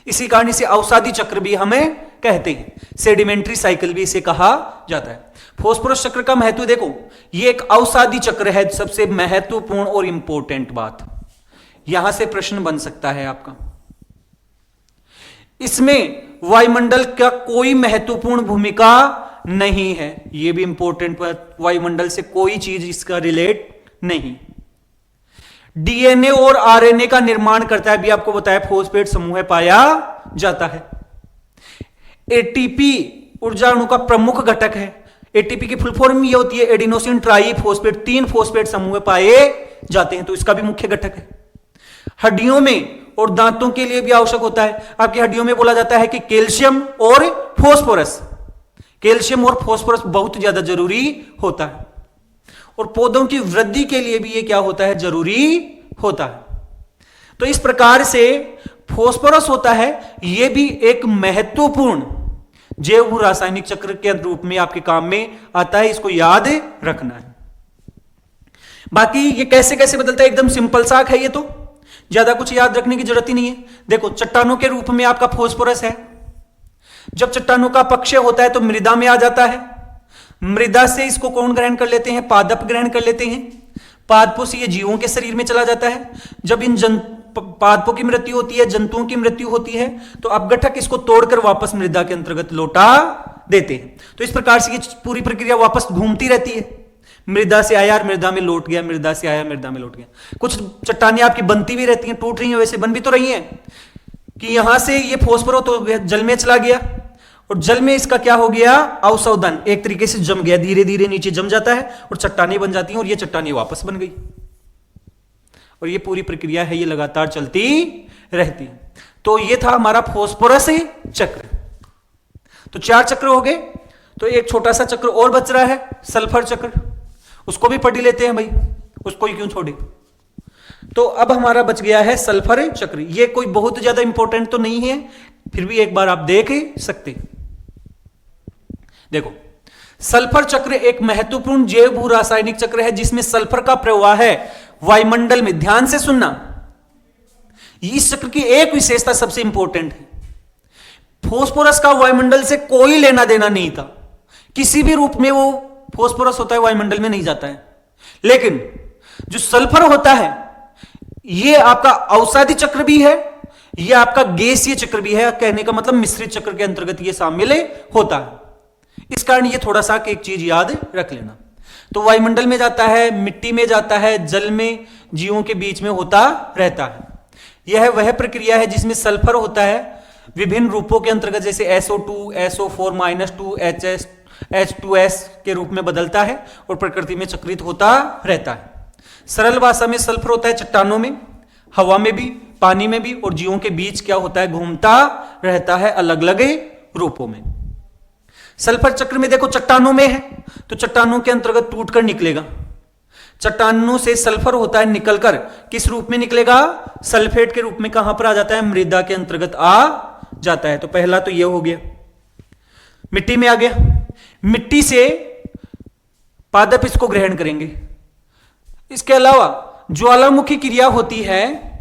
इसी कारण इसे अवसादी चक्र भी हमें कहते हैं, सेडिमेंट्री साइकिल भी इसे कहा जाता है। फॉस्फोरस चक्र का महत्व देखो, यह एक अवसादी चक्र है, सबसे महत्वपूर्ण और इंपॉर्टेंट बात। यहां से प्रश्न बन सकता है आपका, इसमें वायुमंडल का कोई महत्वपूर्ण भूमिका नहीं है, यह भी इंपॉर्टेंट बात, वायुमंडल से कोई चीज इसका रिलेट नहीं। डीएनए और आरएनए का निर्माण करता है, अभी आपको बताया फॉस्फेट समूह पाया जाता है। एटीपी ऊर्जा अणु का प्रमुख घटक है। एटीपी की फुल फॉर्म ये होती है एडिनोसिन ट्राईफॉस्फेट, 3 फॉस्फेट समूह पाए जाते हैं, तो इसका भी मुख्य घटक है। हड्डियों में और दांतों के लिए भी आवश्यक होता है। आपकी हड्डियों में बोला जाता है कि कैल्शियम और फॉस्फोरस, कैल्शियम और फॉस्फोरस बहुत ज्यादा जरूरी होता है, और पौधों की वृद्धि के लिए भी ये क्या होता है, जरूरी होता है। तो इस प्रकार से फॉस्फोरस होता है, यह भी एक महत्वपूर्ण जैव रासायनिक चक्र के रूप में आपके काम में आता है, इसको याद रखना है। बाकी ये कैसे कैसे बदलता है, एकदम सिंपल सा है, ये तो ज्यादा कुछ याद रखने की जरूरत ही नहीं है। देखो चट्टानों के रूप में आपका फॉस्फोरस है, जब चट्टानों का अपक्षय होता है तो मृदा में आ जाता है। मृदा से इसको कौन ग्रहण कर लेते हैं, पादप ग्रहण कर लेते हैं। पादपों से ये जीवों के शरीर में चला जाता है। जब इन पादपों की मृत्यु होती है, जंतुओं की मृत्यु होती है, तो अपघटक इसको तोड़कर वापस मृदा के अंतर्गत लौटा देते हैं। तो इस प्रकार से ये पूरी प्रक्रिया वापस घूमती रहती है, मृदा से आया और मृदा में लौट गया, मृदा से आया मृदा में लौट गया। कुछ चट्टानें आपकी बनती भी रहती हैं, टूट रही हैं, वैसे बन भी तो रही हैं कि यहां से ये फॉस्फोरस तो जल में चला गया, और जल में इसका क्या हो गया, अवशोधन, एक तरीके से जम गया, धीरे धीरे नीचे जम जाता है और चट्टानें बन जाती हैं, और ये चट्टानें वापस बन गई। और ये पूरी प्रक्रिया है, ये लगातार चलती रहती है। तो ये था हमारा फॉस्फोरस चक्र। तो 4 चक्र हो गए। तो एक छोटा सा चक्र और बच रहा है, सल्फर चक्र, उसको भी पढ़ लेते हैं भाई, उसको ही क्यों छोड़े। तो अब हमारा बच गया है सल्फर चक्र। ये कोई बहुत ज्यादा इंपॉर्टेंट तो नहीं है, फिर भी एक बार आप देख सकते। देखो सल्फर चक्र एक महत्वपूर्ण जैव भू रासायनिक चक्र है, जिसमें सल्फर का प्रवाह है वायुमंडल में। ध्यान से सुनना, इस चक्र की एक विशेषता सबसे इंपॉर्टेंट है, फॉस्फोरस का वायुमंडल से कोई लेना देना नहीं था, किसी भी रूप में वो फॉस्फोरस होता है वायुमंडल में नहीं जाता है। लेकिन जो सल्फर होता है, ये आपका अवसादी चक्र भी है, यह आपका गैसीय चक्र भी है, कहने का मतलब मिश्रित चक्र के अंतर्गत यह शामिल होता है। इस कारण ये थोड़ा सा एक चीज याद रख लेना। तो वायुमंडल में जाता है, मिट्टी में जाता है, जल में, जीवों के बीच में होता रहता है। यह वह प्रक्रिया है जिसमें सल्फर होता है विभिन्न रूपों के अंतर्गत, जैसे SO2, SO4-2, H2S के रूप में बदलता है और प्रकृति में चक्रित होता रहता है। सरल भाषा में सल्फर होता है चट्टानों में, हवा में भी, पानी में भी, और जीवों के बीच क्या होता है, घूमता रहता है अलग अलग रूपों में। सल्फर चक्र में देखो चट्टानों में है, तो चट्टानों के अंतर्गत टूटकर निकलेगा। चट्टानों से सल्फर होता है, निकलकर किस रूप में निकलेगा, सल्फेट के रूप में कहां पर आ जाता है, मृदा के अंतर्गत आ जाता है। तो पहला तो यह हो गया, मिट्टी में आ गया। मिट्टी से पादप इसको ग्रहण करेंगे, इसके अलावा ज्वालामुखी क्रिया होती है,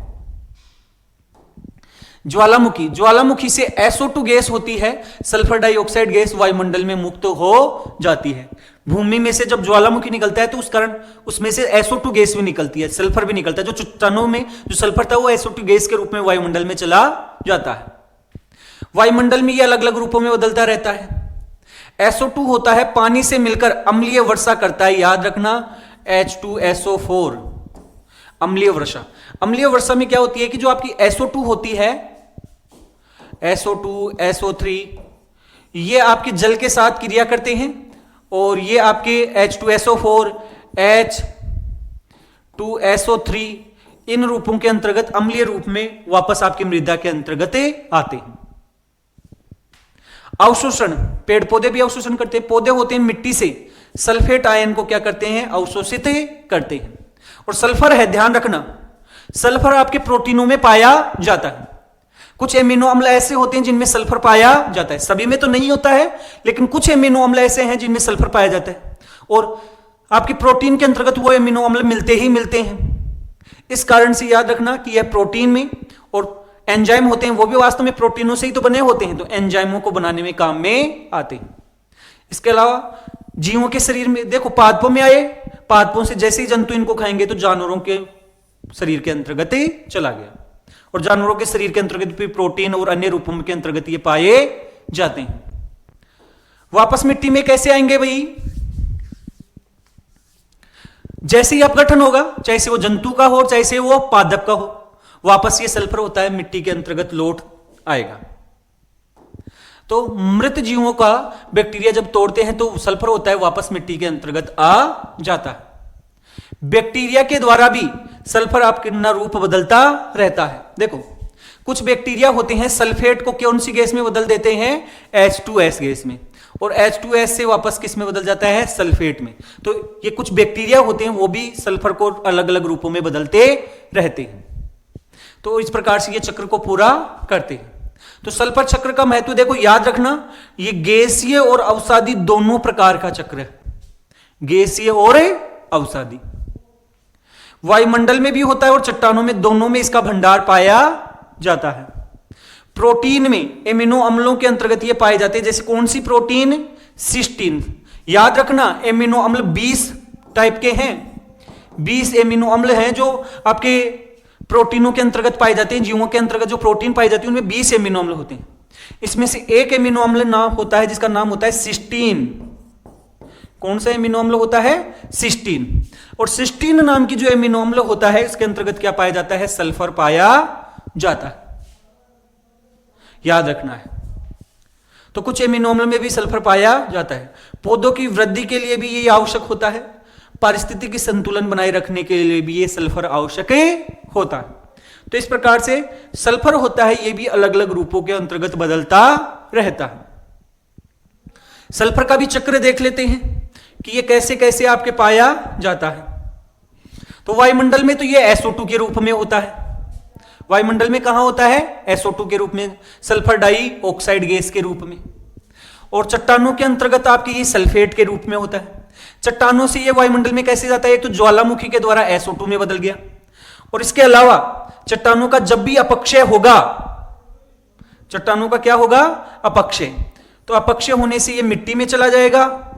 ज्वालामुखी से SO2 गैस होती है, सल्फर डाइऑक्साइड गैस वायुमंडल में मुक्त हो जाती है। भूमि में से जब ज्वालामुखी निकलता है तो उस कारण उसमें से SO2 गैस भी निकलती है, सल्फर भी निकलता है। जो चट्टानों में जो सल्फर था वो SO2 गैस के रूप में वायुमंडल में चला जाता है। वायुमंडल में ये अलग अलग रूपों में बदलता रहता है। SO2 होता है पानी से मिलकर अम्लीय वर्षा करता है, याद रखना H2SO4 अम्लीय वर्षा। अम्लीय वर्षा में क्या होती है कि जो आपकी SO2 होती है, SO2 SO3 ये आपके जल के साथ क्रिया करते हैं और ये आपके H2SO4 H2SO3 इन रूपों के अंतर्गत अम्लीय रूप में वापस आपकी मृदा के अंतर्गत आते हैं। अवशोषण, पेड़ पौधे भी अवशोषण करते हैं। पौधे होते हैं मिट्टी से सल्फेट आयन को क्या करते हैं, अवशोषित करते हैं। और सल्फर है, ध्यान रखना, सल्फर आपके प्रोटीनों में पाया जाता है। कुछ एमिनो अम्ल ऐसे होते हैं जिनमें सल्फर पाया जाता है, सभी में तो नहीं होता है, लेकिन कुछ एमिनो अम्ल ऐसे हैं जिनमें सल्फर पाया जाता है और आपकी प्रोटीन के अंतर्गत वो एमिनो अम्ल मिलते ही मिलते हैं। इस कारण से याद रखना कि यह प्रोटीन में, और एंजाइम होते हैं वो भी वास्तव में प्रोटीनों से ही तो बने होते हैं, तो एंजाइमों को बनाने में काम में आते हैं। इसके अलावा जीवों के शरीर में देखो, पादपों में आए, पादपों से जैसे ही जंतु इनको खाएंगे तो जानवरों के शरीर के अंतर्गत ही चला गया, और जानवरों के शरीर के अंतर्गत भी प्रोटीन और अन्य रूपों के अंतर्गत ये पाए जाते हैं। वापस मिट्टी में कैसे आएंगे भाई, जैसे ही अपघटन होगा, चाहे से वो जंतु का हो चाहे से वो पादप का हो, वापस ये सल्फर होता है मिट्टी के अंतर्गत लौट आएगा। तो मृत जीवों का बैक्टीरिया जब तोड़ते हैं तो सल्फर होता है वापस मिट्टी के अंतर्गत आ जाता है। बैक्टीरिया के द्वारा भी सल्फर आपका रूप बदलता रहता है। देखो, कुछ बैक्टीरिया होते हैं सल्फेट को कौन सी गैस में बदल देते हैं, H2S गैस में, और H2S से वापस किस में बदल जाता है, सल्फेट में। तो ये कुछ बैक्टीरिया होते हैं वो भी सल्फर को अलग अलग रूपों में बदलते रहते हैं। तो इस प्रकार से ये चक्र को पूरा करते हैं। तो सल्फर चक्र का महत्व देखो, याद रखना, ये गैसीय और अवसादी दोनों प्रकार का चक्र है, गैसीय और अवसादी। वायुमंडल में भी होता है और चट्टानों में, दोनों में इसका भंडार पाया जाता है। प्रोटीन में एमिनो अम्लों के अंतर्गत ये पाए जाते हैं, जैसे कौन सी प्रोटीन, सिस्टीन। याद रखना, एमिनो अम्ल 20 टाइप के हैं, 20 एमिनो अम्ल हैं जो आपके प्रोटीनों के अंतर्गत पाए जाते हैं। जीवों के अंतर्गत जो प्रोटीन पाई जाती है उनमें 20 एमिनो अम्ल होते हैं। इसमें से एक एमिनो अम्ल नाम होता है जिसका नाम होता है सिस्टीन। कौन सा एमिनो अम्ल होता है, सिस्टीन। और सिस्टीन नाम की जो एमिनो अम्ल होता है इसके अंतर्गत क्या पाया जाता है, सल्फर पाया जाता है, याद रखना है। तो कुछ एमिनो अम्ल में भी सल्फर पाया जाता है। पौधों की वृद्धि के लिए भी ये आवश्यक होता है, पारिस्थितिकी संतुलन बनाए रखने के लिए भी ये सल्फर आवश्यक होता है। तो इस प्रकार से सल्फर होता है, ये भी अलग अलग रूपों के अंतर्गत बदलता रहता है। सल्फर का भी चक्र देख लेते हैं कि ये कैसे कैसे आपके पाया जाता है। तो वायुमंडल में तो ये SO2 के रूप में होता है। वायुमंडल में कहां होता है, SO2 के रूप में, सल्फर डाइऑक्साइड गैस के रूप में। और चट्टानों के अंतर्गत आपके ये सल्फेट के रूप में होता है। चट्टानों से ये वायुमंडल में कैसे जाता है, एक तो ज्वालामुखी के द्वारा SO2 में बदल गया, और इसके अलावा चट्टानों का जब भी अपक्षय होगा, चट्टानों का क्या होगा, अपक्षय, तो अपक्षय होने से ये मिट्टी में चला जाएगा,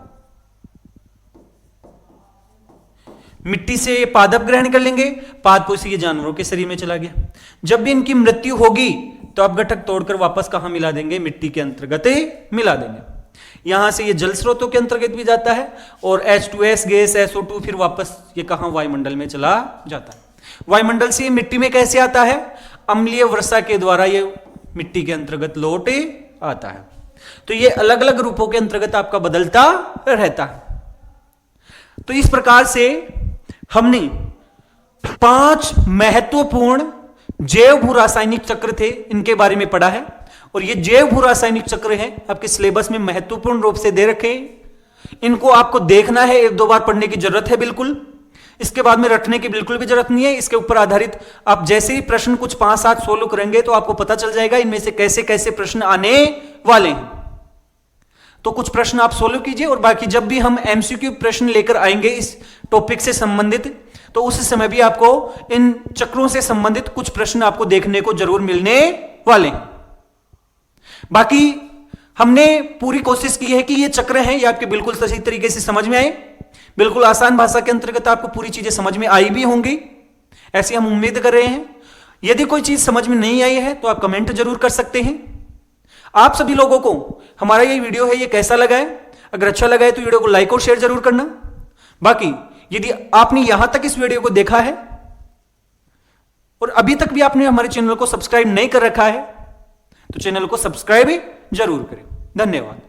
मिट्टी से ये पादप ग्रहण कर लेंगे, पादपों से ये जानवरों के शरीर में चला गया। जब भी इनकी मृत्यु होगी तो अपघटक तोड़कर वापस कहां मिला देंगे, मिट्टी के अंतर्गत मिला देंगे। यहां से ये जल स्रोतों के अंतर्गत भी जाता है और H2S गैस SO2 फिर वापस ये कहां, वायुमंडल में चला जाता है। वायुमंडल से ये मिट्टी में कैसे आता है, अम्लीय वर्षा के द्वारा ये मिट्टी के अंतर्गत लौट आता है। तो ये अलग अलग रूपों के अंतर्गत आपका बदलता रहता है। तो इस प्रकार से हमने 5 महत्वपूर्ण जैव भू रासायनिक चक्र थे, इनके बारे में पढ़ा है। और ये जैव भू रासायनिक चक्र हैं, आपके सिलेबस में महत्वपूर्ण रूप से दे रखे हैं। इनको आपको देखना है, 1-2 बार पढ़ने की जरूरत है बिल्कुल। इसके बाद में रटने की बिल्कुल भी जरूरत नहीं है। इसके ऊपर आधारित आप जैसे ही प्रश्न कुछ 5-7 सोल्व करेंगे तो आपको पता चल जाएगा इनमें से कैसे कैसे प्रश्न आने वाले हैं। तो कुछ प्रश्न आप सोल्व कीजिए, और बाकी जब भी हम MCQ प्रश्न लेकर आएंगे इस टॉपिक से संबंधित, तो उस समय भी आपको इन चक्रों से संबंधित कुछ प्रश्न आपको देखने को जरूर मिलने वाले हैं। बाकी हमने पूरी कोशिश की है कि ये चक्र हैं ये आपके बिल्कुल सही तरीके से समझ में आए, बिल्कुल आसान भाषा के अंतर्गत आपको पूरी चीजें समझ में आई भी होंगी, ऐसी हम उम्मीद कर रहे हैं। यदि कोई चीज समझ में नहीं आई है तो आप कमेंट जरूर कर सकते हैं। आप सभी लोगों को हमारा ये वीडियो है ये कैसा लगा है, अगर अच्छा लगा है तो वीडियो को लाइक और शेयर जरूर करना। बाकी यदि आपने यहां तक इस वीडियो को देखा है और अभी तक भी आपने हमारे चैनल को सब्सक्राइब नहीं कर रखा है तो चैनल को सब्सक्राइब जरूर करें। धन्यवाद।